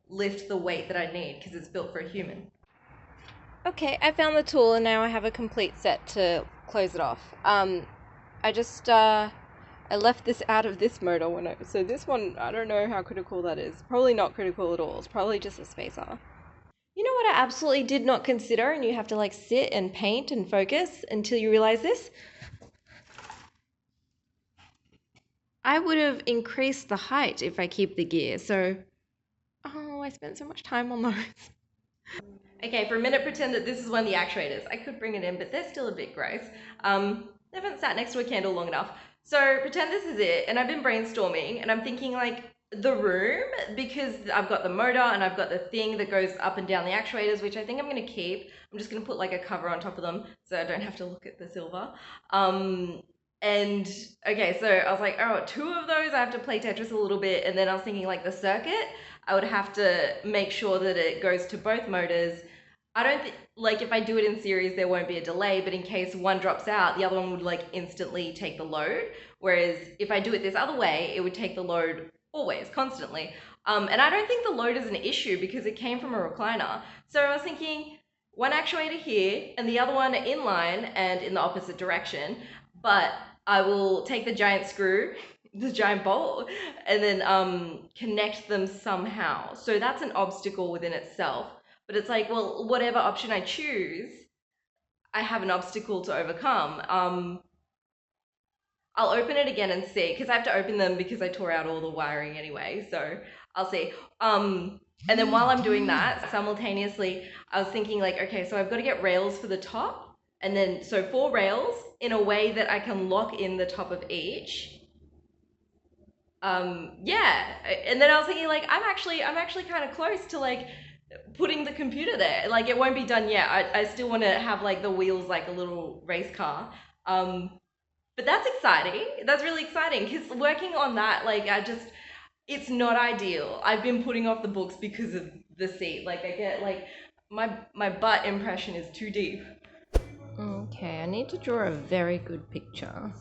lift the weight that I need because it's built for a human. Okay, I found the tool and now I have a complete set to close it off. I left this out of this motor so this one, I don't know how critical that is. Probably not critical at all. It's probably just a spacer. You know what I absolutely did not consider, and you have to like sit and paint and focus until you realize this? I would have increased the height if I keep the gear, so... Oh, I spent so much time on those. Okay, for a minute pretend that this is one of the actuators. I could bring it in, but they're still a bit gross. I haven't sat next to a candle long enough. So pretend this is it, and I've been brainstorming, and I'm thinking like the room, because I've got the motor and I've got the thing that goes up and down the actuators, which I think I'm gonna keep. I'm just gonna put like a cover on top of them so I don't have to look at the silver. And okay, so I was like, oh, two of those I have to play Tetris a little bit, and then I was thinking like the circuit, I would have to make sure that it goes to both motors. I don't think, like if I do it in series, there won't be a delay, but in case one drops out, the other one would like instantly take the load. Whereas if I do it this other way, it would take the load always, constantly. And I don't think the load is an issue because it came from a recliner. So I was thinking one actuator here and the other one in line and in the opposite direction. But I will take the giant screw, the giant bolt, and then connect them somehow. So that's an obstacle within itself. But it's like, well, whatever option I choose, I have an obstacle to overcome. I'll open it again and see, because I have to open them because I tore out all the wiring anyway. So I'll see. And then while I'm doing that, simultaneously, I was thinking like, okay, so I've got to get rails for the top. And then, so 4 rails in a way that I can lock in the top of each. Yeah. And then I was thinking like, I'm actually kind of close to like putting the computer there. Like, it won't be done yet. I still want to have like the wheels like a little race car. But that's exciting. That's really exciting because working on that, like, it's not ideal. I've been putting off the books because of the seat. Like, I get like my butt impression is too deep. Okay, I need to draw a very good picture.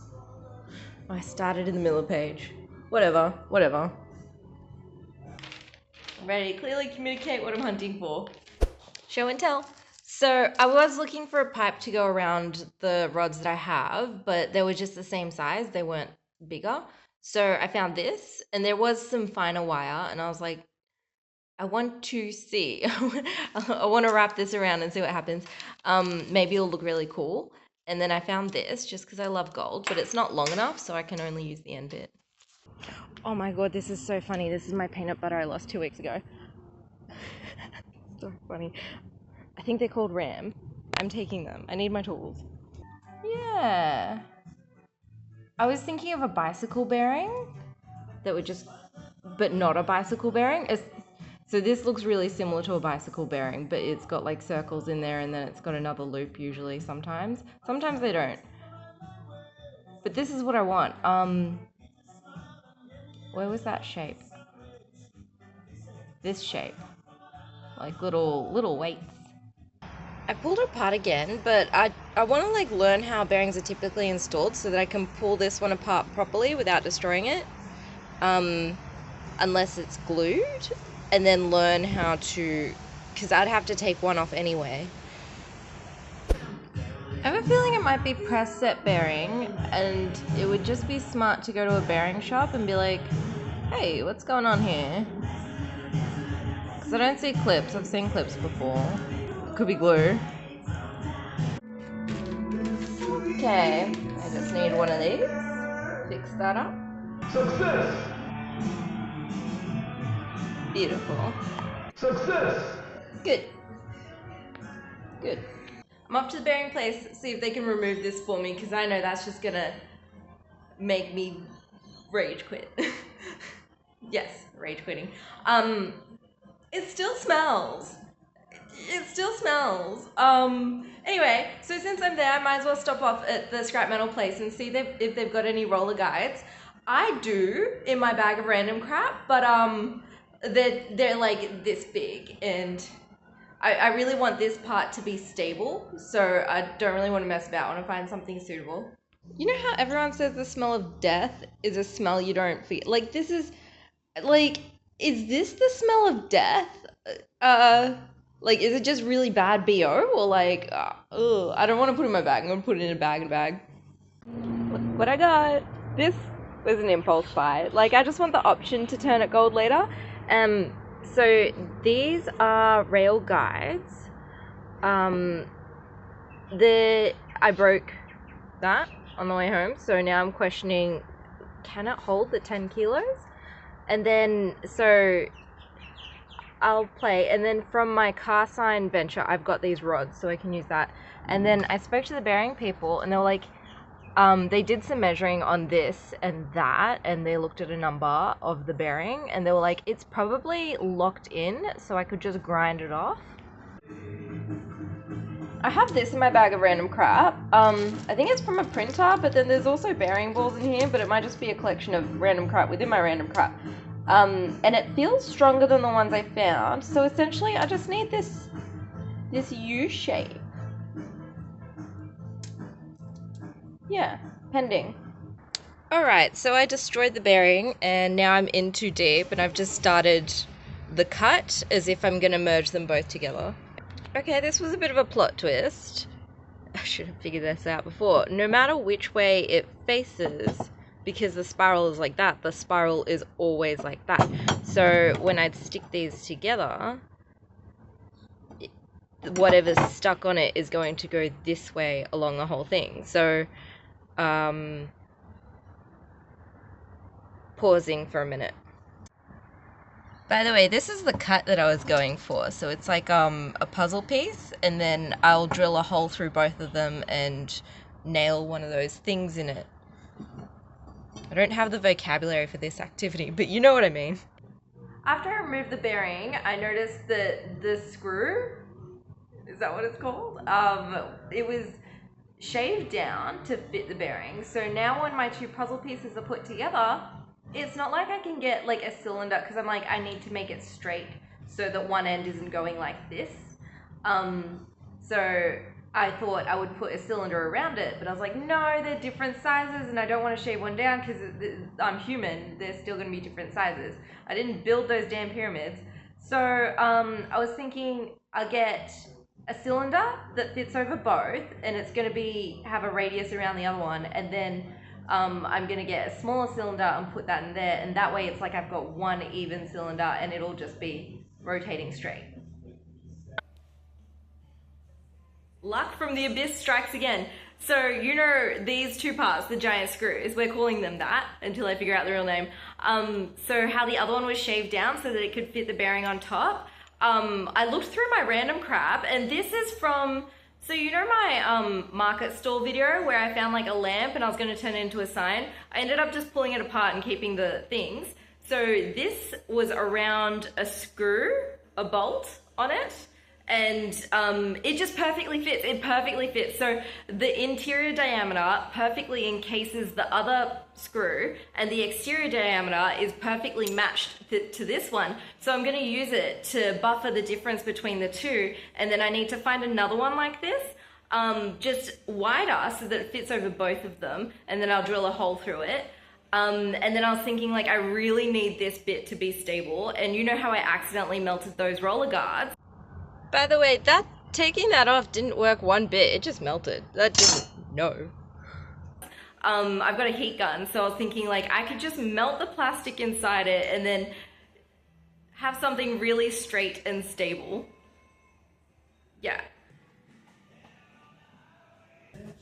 I started in the middle of the page. Whatever. I'm ready to clearly communicate what I'm hunting for. Show and tell. So I was looking for a pipe to go around the rods that I have, but they were just the same size. They weren't bigger. So I found this, and there was some finer wire, and I was like, I want to see. I want to wrap this around and see what happens. Maybe it'll look really cool. And then I found this just because I love gold, but it's not long enough, so I can only use the end bit. Oh my god, this is so funny. This is my peanut butter I lost 2 weeks ago. So funny. I think they're called Ram. I'm taking them. I need my tools. Yeah. I was thinking of a bicycle bearing that would just, but not a bicycle bearing. So this looks really similar to a bicycle bearing, but it's got like circles in there and then it's got another loop usually sometimes. Sometimes they don't. But this is what I want. Where was that shape? This shape. Like little weights. I pulled it apart again, but I want to like learn how bearings are typically installed so that I can pull this one apart properly without destroying it. Unless it's glued, and then learn how to, because I'd have to take one off anyway. I have a feeling it might be press set bearing, and it would just be smart to go to a bearing shop and be like, hey, what's going on here? Because I don't see clips. I've seen clips before. It could be glue. Okay, I just need one of these. Fix that up. Success! Beautiful. Success! Good. I'm off to the bearing place, see if they can remove this for me, because I know that's just gonna make me rage quit. Yes, rage quitting. It still smells. Anyway, so since I'm there, I might as well stop off at the scrap metal place and see if they've got any roller guides. I do in my bag of random crap, but they're like this big, and I really want this part to be stable, so I don't really want to mess about. I want to find something suitable. You know how everyone says the smell of death is a smell you don't feel? Like, this is, like, is this the smell of death? Like, is it just really bad BO? Or like, I don't want to put it in my bag. I'm going to put it in a bag. Look what I got. This was an impulse buy. Like, I just want the option to turn it gold later. So these are rail guides. I broke that on the way home, so now I'm questioning, can it hold the 10 kilos? And then, so I'll play, and then from my car sign venture, I've got these rods, so I can use that. And then I spoke to the bearing people, and they were like, they did some measuring on this and that, and they looked at a number of the bearing, and they were like, it's probably locked in, so I could just grind it off. I have this in my bag of random crap. I think it's from a printer, but then there's also bearing balls in here, but it might just be a collection of random crap within my random crap. And it feels stronger than the ones I found, so essentially I just need this U shape. Yeah, pending. Alright, so I destroyed the bearing and now I'm in too deep and I've just started the cut as if I'm going to merge them both together. Okay, this was a bit of a plot twist. I should have figured this out before. No matter which way it faces, because the spiral is like that, the spiral is always like that. So when I'd stick these together, whatever's stuck on it is going to go this way along the whole thing. So pausing for a minute. By the way, this is the cut that I was going for. So it's like a puzzle piece, and then I'll drill a hole through both of them and nail one of those things in it. I don't have the vocabulary for this activity, but you know what I mean. After I removed the bearing, I noticed that the screw, is that what it's called? It was shaved down to fit the bearing. So now when my two puzzle pieces are put together, it's not like I can get like a cylinder, because I'm like, I need to make it straight so that one end isn't going like this. So I thought I would put a cylinder around it, but I was like, no, they're different sizes and I don't want to shave one down because I'm human. They're still going to be different sizes. I didn't build those damn pyramids. So I was thinking I'll get a cylinder that fits over both, and it's going to have a radius around the other one, and then I'm going to get a smaller cylinder and put that in there, and that way it's like I've got one even cylinder and it'll just be rotating straight. Luck from the abyss strikes again. So you know these two parts, the giant screws, we're calling them that until I figure out the real name. So how the other one was shaved down so that it could fit the bearing on top. I looked through my random crap, and this is from, so you know my market stall video where I found like a lamp and I was going to turn it into a sign? I ended up just pulling it apart and keeping the things. So this was around a screw, a bolt on it. And it just perfectly fits. It perfectly fits. So the interior diameter perfectly encases the other screw, and the exterior diameter is perfectly matched to this one. So I'm going to use it to buffer the difference between the two, and then I need to find another one like this, just wider so that it fits over both of them, and then I'll drill a hole through it. And then I was thinking, like, I really need this bit to be stable, and you know how I accidentally melted those roller guards? By the way, taking that off didn't work one bit. It just melted. That didn't. No. I've got a heat gun, so I was thinking like I could just melt the plastic inside it and then have something really straight and stable. Yeah.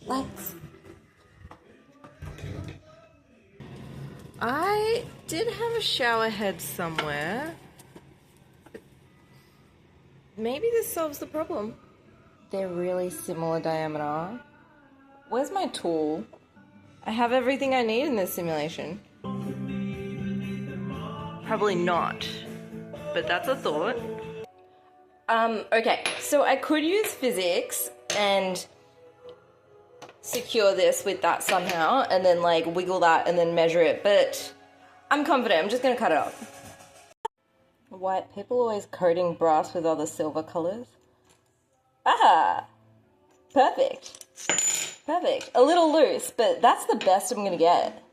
Thanks. I did have a shower head somewhere. Maybe this solves the problem. They're really similar diameter. Where's my tool? I have everything I need in this simulation. Probably not, but that's a thought. Okay, so I could use physics and secure this with that somehow, and then like wiggle that and then measure it, but I'm confident. I'm just gonna cut it off. White people always coating brass with other silver colors. Ah, perfect. Perfect. A little loose, but that's the best I'm gonna get.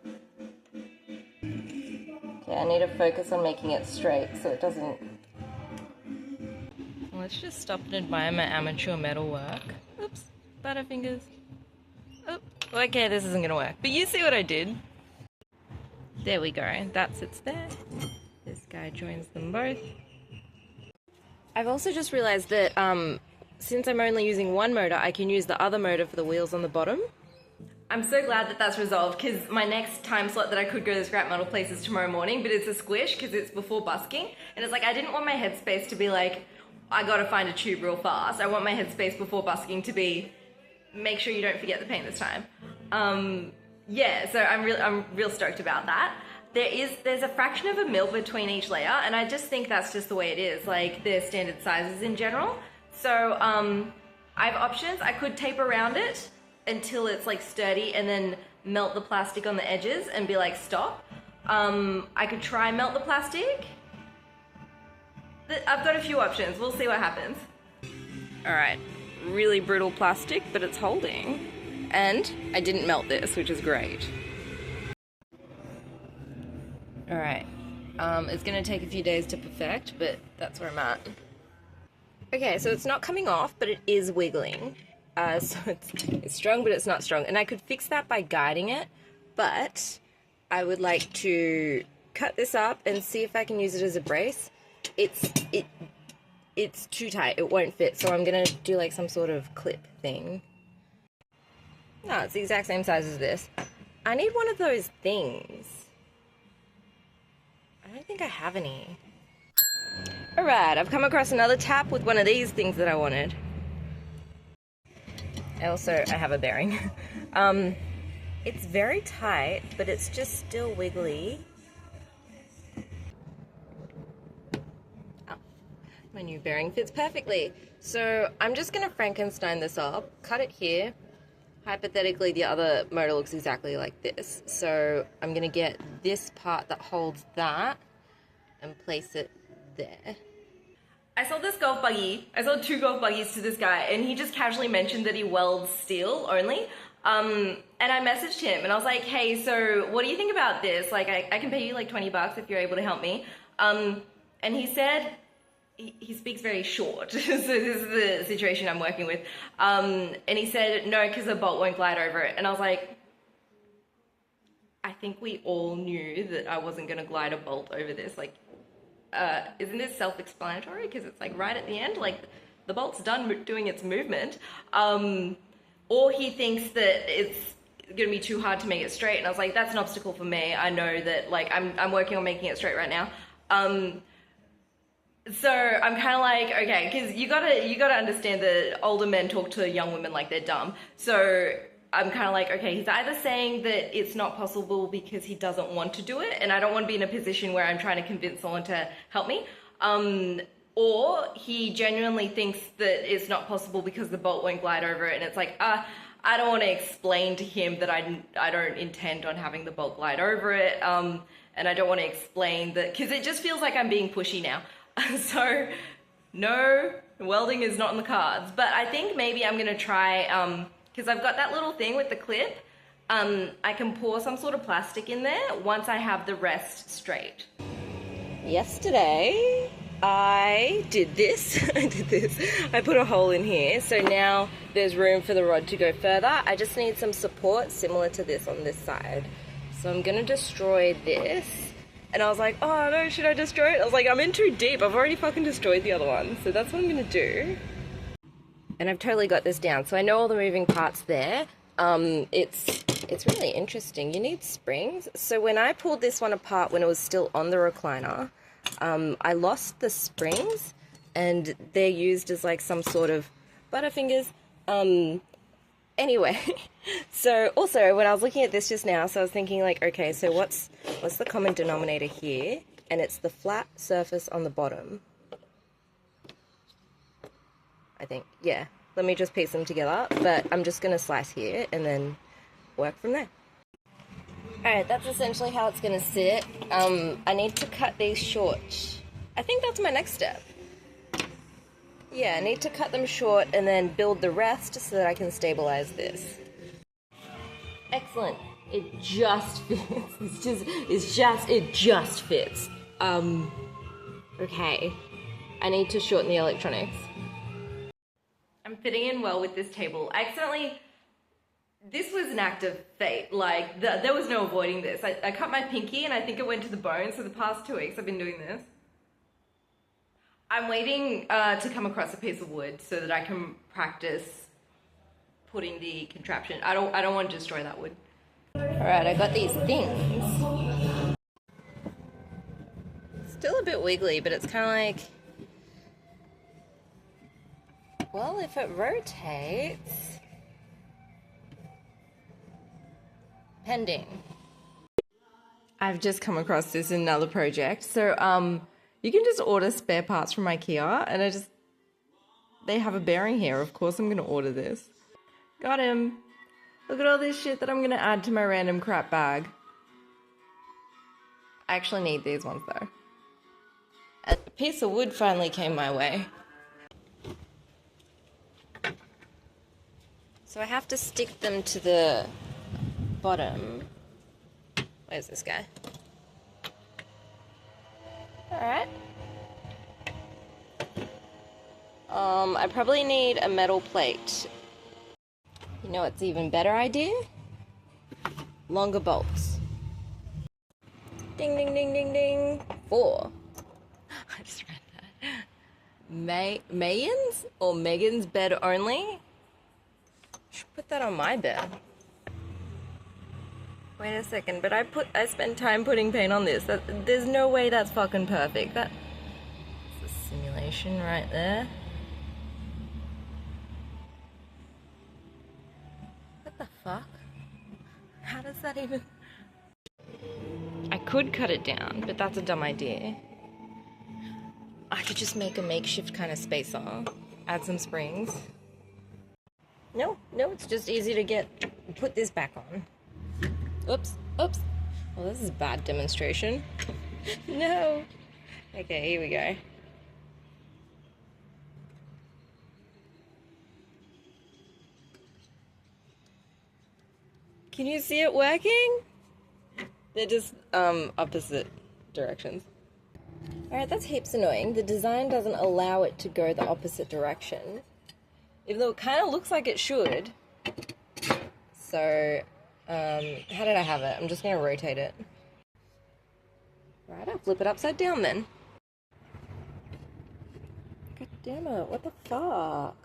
Okay, I need to focus on making it straight so it doesn't... Let's just stop and admire my amateur metal work. Oops, butterfingers. Oh, okay, this isn't gonna work. But you see what I did. There we go, that sits there. This guy joins them both. I've also just realized that since I'm only using one motor, I can use the other motor for the wheels on the bottom. I'm so glad that that's resolved, because my next time slot that I could go to the scrap metal place is tomorrow morning, but it's a squish because it's before busking. And it's like, I didn't want my headspace to be like, I gotta find a tube real fast. I want my headspace before busking to be, make sure you don't forget the paint this time. Yeah, so I'm real stoked about that. There's a fraction of a mil between each layer, and I just think that's just the way it is, like the standard sizes in general. So I have options. I could tape around it until it's like sturdy and then melt the plastic on the edges and be like, stop. I could try melt the plastic. I've got a few options. We'll see what happens. All right, really brittle plastic, but it's holding. And I didn't melt this, which is great. All right, it's gonna take a few days to perfect, but that's where I'm at. Okay, so it's not coming off, but it is wiggling. So it's strong, but it's not strong. And I could fix that by guiding it, but I would like to cut this up and see if I can use it as a brace. It's too tight, it won't fit, so I'm gonna do like some sort of clip thing. No, it's the exact same size as this. I need one of those things. I don't think I have any. Alright, I've come across another tap with one of these things that I wanted. I have a bearing. It's very tight, but it's just still wiggly. My new bearing fits perfectly. So I'm just gonna Frankenstein this up, cut it here. Hypothetically, the other motor looks exactly like this. So I'm gonna get this part that holds that and place it there. I sold this golf buggy. I sold 2 golf buggies to this guy, and he just casually mentioned that he welds steel only. And I messaged him, and I was like, hey, so what do you think about this? Like, I can pay you like 20 bucks if you're able to help me. And he said, he speaks very short, so this is the situation I'm working with. And he said, no, because the bolt won't glide over it. And I was like, I think we all knew that I wasn't gonna glide a bolt over this. Like, isn't this self-explanatory? Because it's like right at the end, like the bolt's done doing its movement. Or he thinks that it's gonna be too hard to make it straight. And I was like, that's an obstacle for me. I know that, like, I'm working on making it straight right now. So I'm kind of like, okay, because you gotta understand that older men talk to young women like they're dumb. So I'm kind of like, okay, he's either saying that it's not possible because he doesn't want to do it, and I don't want to be in a position where I'm trying to convince someone to help me, or he genuinely thinks that it's not possible because the bolt won't glide over it, and it's like, I don't want to explain to him that I don't intend on having the bolt glide over it, and I don't want to explain that, because it just feels like I'm being pushy now. So, no, welding is not in the cards, but I think maybe I'm going to try, because I've got that little thing with the clip, I can pour some sort of plastic in there once I have the rest straight. Yesterday, I did this. I put a hole in here, so now there's room for the rod to go further. I just need some support similar to this on this side. So I'm gonna destroy this. And I was like, oh no, should I destroy it? I was like, I'm in too deep. I've already fucking destroyed the other one. So that's what I'm gonna do. And I've totally got this down. So I know all the moving parts there. It's really interesting. You need springs. So when I pulled this one apart when it was still on the recliner, I lost the springs, and they're used as like some sort of butterfingers. Anyway, so also when I was looking at this just now, so I was thinking like, okay, so what's the common denominator here? And it's the flat surface on the bottom. I think, yeah. Let me just piece them together, but I'm just gonna slice here and then work from there. Alright, that's essentially how it's gonna sit. I need to cut these short. I think that's my next step. Yeah, I need to cut them short and then build the rest so that I can stabilize this. Excellent. It just fits. It just fits. Okay. I need to shorten the electronics. I'm fitting in well with this table. This was an act of fate. Like, there was no avoiding this. I cut my pinky and I think it went to the bone, so the past 2 weeks I've been doing this. I'm waiting to come across a piece of wood so that I can practice putting the contraption. I don't want to destroy that wood. Alright, I got these things. Still a bit wiggly, but it's kind of like, well, if it rotates, pending. I've just come across this in another project. So, you can just order spare parts from IKEA, and they have a bearing here. Of course I'm gonna order this. Got him. Look at all this shit that I'm gonna add to my random crap bag. I actually need these ones though. A piece of wood finally came my way. So I have to stick them to the bottom. Where's this guy? Alright. I probably need a metal plate. You know what's even better idea? Longer bolts. Ding, ding, ding, ding, ding. 4. I just read that. Mayans or Megan's bed only? Should put that on my bed. Wait a second, but I spent time putting paint on this. There's no way that's fucking perfect. That's a simulation right there. What the fuck? How does that even... I could cut it down, but that's a dumb idea. I could just make a makeshift kind of spacer, add some springs. No, it's just easy to put this back on. Oops. Well, this is a bad demonstration. No. Okay, here we go. Can you see it working? They're just opposite directions. Alright, that's heaps annoying. The design doesn't allow it to go the opposite direction, even though it kind of looks like it should. So, how did I have it? I'm just going to rotate it. Right, I'll flip it upside down then. God damn it, what the fuck?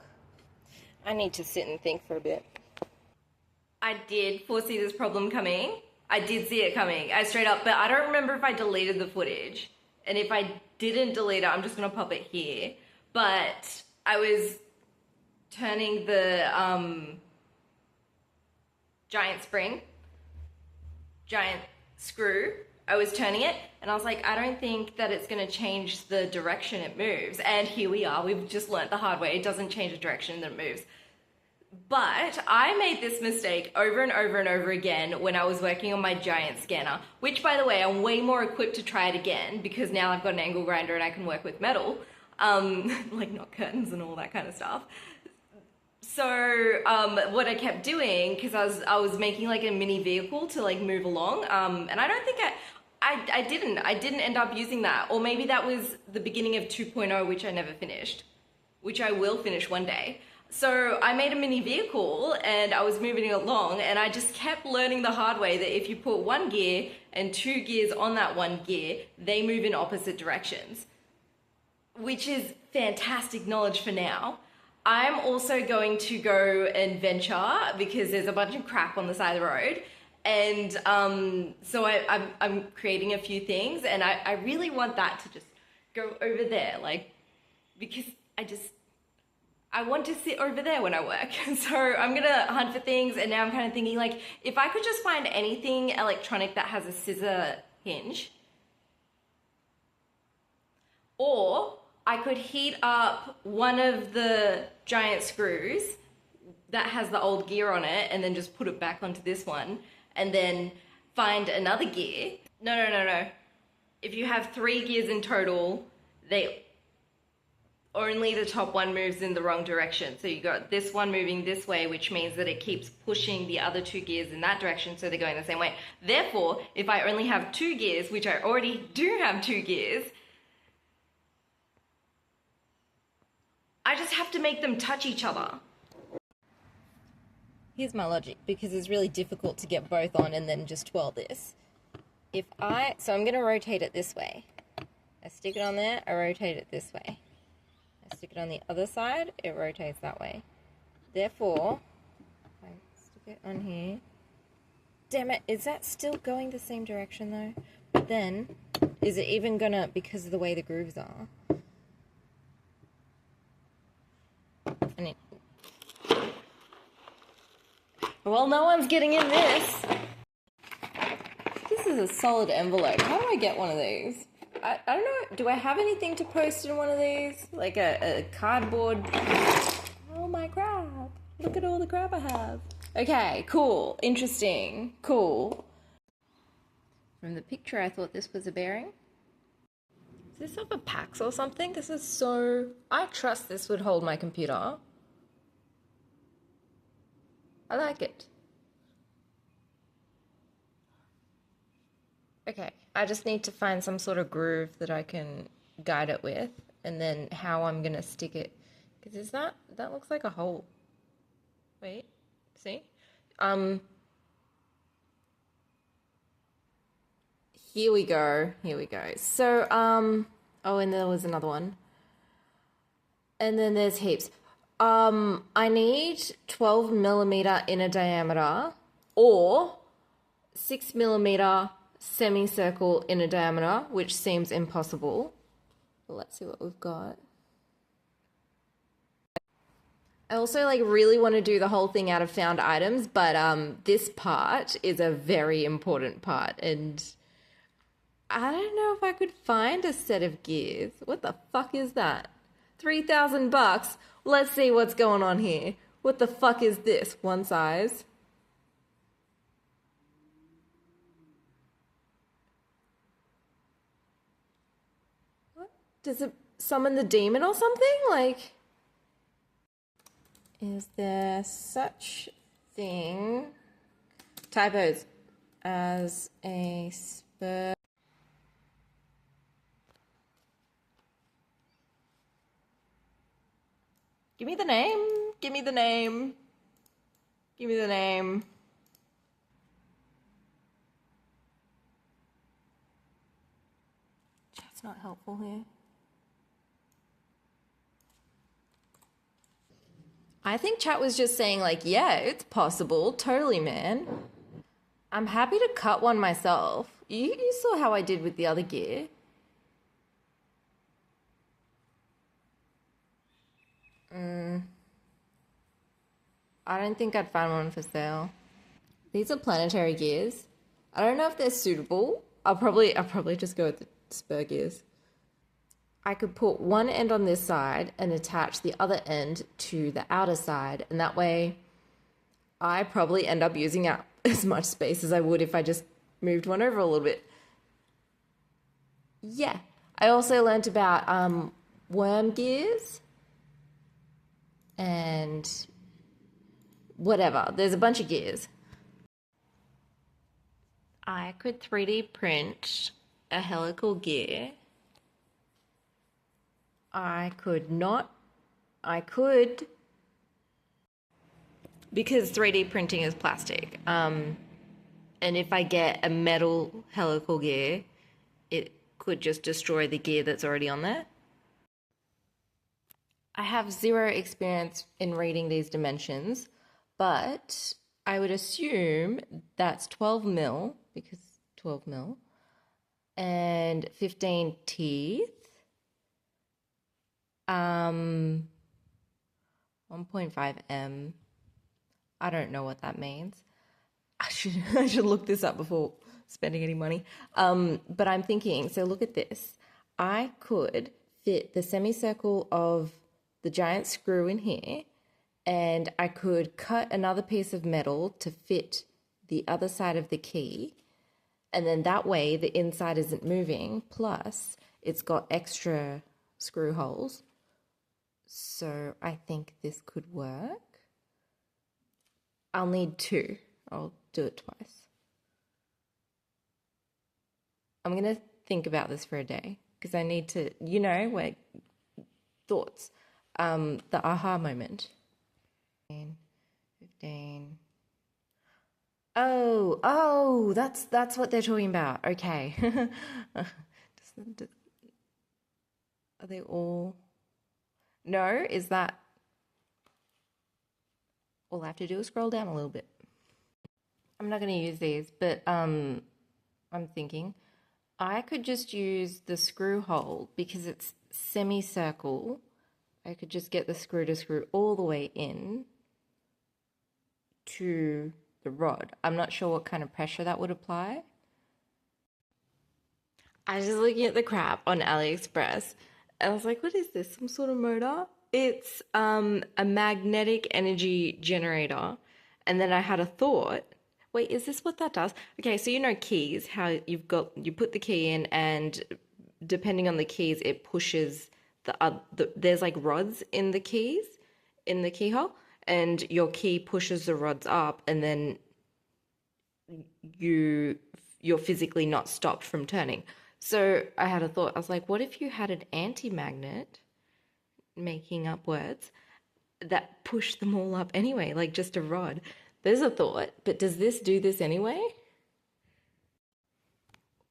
I need to sit and think for a bit. I did foresee this problem coming. I did see it coming. I straight up, but I don't remember if I deleted the footage. And if I didn't delete it, I'm just gonna pop it here. But I was turning the giant screw. I was turning it and I was like, I don't think that it's gonna change the direction it moves. And here we are, we've just learnt the hard way. It doesn't change the direction that it moves. But I made this mistake over and over and over again when I was working on my giant scanner, which, by the way, I'm way more equipped to try it again because now I've got an angle grinder and I can work with metal, like not curtains and all that kind of stuff. So what I kept doing, because I was making like a mini vehicle to like move along, and I don't think I didn't end up using that, or maybe that was the beginning of 2.0, which I never finished, which I will finish one day. So I made a mini vehicle and I was moving it along, and I just kept learning the hard way that if you put one gear and two gears on that one gear, they move in opposite directions, which is fantastic knowledge for now. I'm also going to go and venture because there's a bunch of crap on the side of the road. And so I'm creating a few things, and I really want that to just go over there, like, because I want to sit over there when I work. So I'm gonna hunt for things, and now I'm kind of thinking, like, if I could just find anything electronic that has a scissor hinge, or I could heat up one of the giant screws that has the old gear on it and then just put it back onto this one, and then find another gear. No. If you have 3 gears in total, only the top one moves in the wrong direction. So you got this one moving this way, which means that it keeps pushing the other 2 gears in that direction, so they're going the same way. Therefore, if I only have 2 gears, which I already do have 2 gears, I just have to make them touch each other. Here's my logic, because it's really difficult to get both on and then just twirl this. So I'm gonna rotate it this way. I stick it on there, I rotate it this way. I stick it on the other side, it rotates that way. Therefore, I stick it on here. Damn it, is that still going the same direction though? But then, is it even gonna, because of the way the grooves are? Well, no one's getting in this. This is a solid envelope. How do I get one of these? I don't know. Do I have anything to post in one of these? Like a cardboard? Oh my crap. Look at all the crap I have. Okay, cool. Interesting. Cool. From the picture, I thought this was a bearing. Is this off a PAX or something? This is so... I trust this would hold my computer. I like it. Okay, I just need to find some sort of groove that I can guide it with, and then how I'm gonna stick it. Because that looks like a hole. Wait, see? Here we go. So, oh, and there was another one. And then there's heaps. I need 12 millimeter inner diameter or 6 millimeter semicircle inner diameter, which seems impossible. Let's see what we've got. I also really want to do the whole thing out of found items, but this part is a very important part, and I don't know if I could find a set of gears. What the fuck is that? 3,000 bucks? Let's see what's going on here. What the fuck is this? One size. What? Does it summon the demon or something? Like, is there such thing? Typos. As a spur. Give me the name. Give me the name. Give me the name. Chat's not helpful here. I think chat was just saying like, yeah, it's possible. Totally, man. I'm happy to cut one myself. You saw how I did with the other gear. I don't think I'd find one for sale. These are planetary gears. I don't know if they're suitable. I'll probably just go with the spur gears. I could put one end on this side and attach the other end to the outer side, and that way I probably end up using up as much space as I would if I just moved one over a little bit. Yeah. I also learnt about worm gears and whatever. There's a bunch of gears. I could 3D print a helical gear. I could not. I could, because 3D printing is plastic. And if I get a metal helical gear, it could just destroy the gear that's already on there. I have zero experience in reading these dimensions, but I would assume that's 12 mil, because 12 mil, and 15 teeth. 1.5 m. I don't know what that means. I should look this up before spending any money. But I'm thinking, so look at this. I could fit the semicircle of the giant screw in here, and I could cut another piece of metal to fit the other side of the key, and then that way the inside isn't moving, plus it's got extra screw holes. So I think this could work. I'll need two. I'll do it twice. I'm going to think about this for a day because I need to, wait, thoughts. The aha moment. 15. Oh, that's what they're talking about. Okay. Are they all? No, is that? All I have to do is scroll down a little bit. I'm not going to use these, but I'm thinking I could just use the screw hole because it's semicircle. I could just get the screw to screw all the way in to the rod. I'm not sure what kind of pressure that would apply. I was just looking at the crap on AliExpress. I was like, what is this? Some sort of motor? It's a magnetic energy generator. And then I had a thought, wait, is this what that does? Okay, so keys, how you put the key in, and depending on the keys, it pushes there's like rods in the keys, in the keyhole, and your key pushes the rods up, and then you're physically not stopped from turning. So I had a thought. I was like, what if you had an anti-magnet, making up words, that pushed them all up anyway, like just a rod? There's a thought, but does this do this anyway?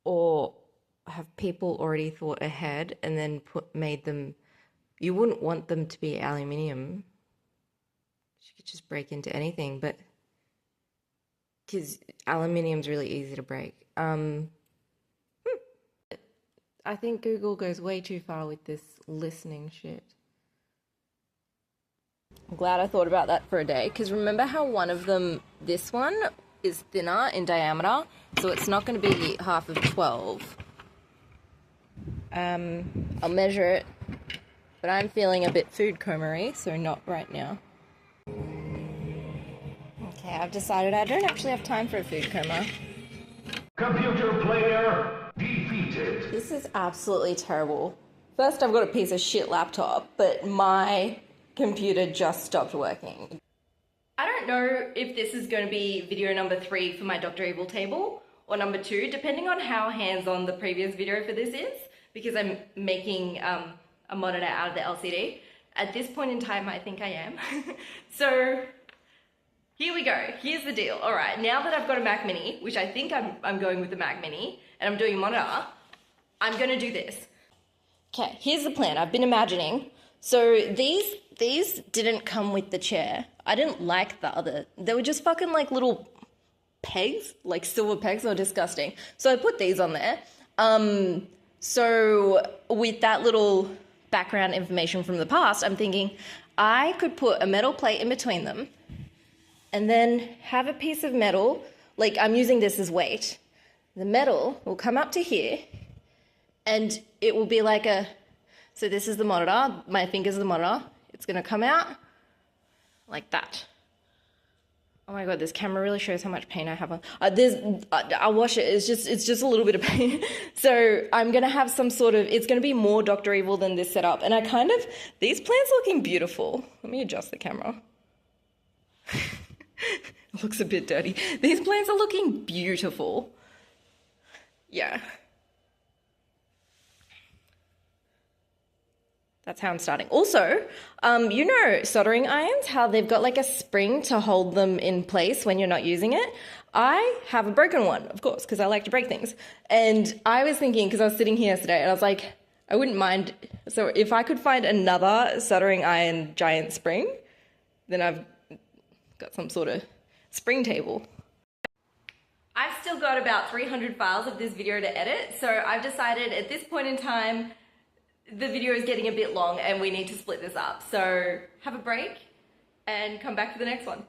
Or have people already thought ahead and then made them? You wouldn't want them to be aluminium. You could just break into anything, but because aluminium's really easy to break. I think Google goes way too far with this listening shit. I'm glad I thought about that for a day, because remember how one of them, this one, is thinner in diameter, so it's not going to be half of 12. I'll measure it, but I'm feeling a bit food comery, so not right now. Okay, I've decided I don't actually have time for a food coma. Computer player defeated. This is absolutely terrible. First, I've got a piece of shit laptop, but my computer just stopped working. I don't know if this is going to be video number 3 for my Dr. Evil table, or number 2, depending on how hands-on the previous video for this is, because I'm making a monitor out of the LCD. At this point in time, I think I am. So, here we go. Here's the deal. All right, now that I've got a Mac Mini, which I think I'm going with the Mac Mini, and I'm doing a monitor, I'm gonna do this. Okay, here's the plan. I've been imagining. So these didn't come with the chair. I didn't like the other. They were just fucking like little pegs, like silver pegs. They were disgusting. So I put these on there. So with that little background information from the past, I'm thinking I could put a metal plate in between them and then have a piece of metal, like I'm using this as weight. The metal will come up to here and it will be like so this is the monitor, my finger's the monitor. It's gonna come out like that. Oh my God, this camera really shows how much paint I have on. I'll wash it, it's just a little bit of paint. So I'm gonna have some sort of, it's gonna be more Dr. Evil than this setup. And these plants are looking beautiful. Let me adjust the camera. It looks a bit dirty. These plants are looking beautiful. Yeah. That's how I'm starting. Also, you know soldering irons, how they've got like a spring to hold them in place when you're not using it? I have a broken one, of course, because I like to break things. And I was thinking, because I was sitting here yesterday, and I was like, I wouldn't mind. So if I could find another soldering iron giant spring, then I've got some sort of spring table. I've still got about 300 files of this video to edit, so I've decided at this point in time, the video is getting a bit long and we need to split this up. So have a break and come back for the next one.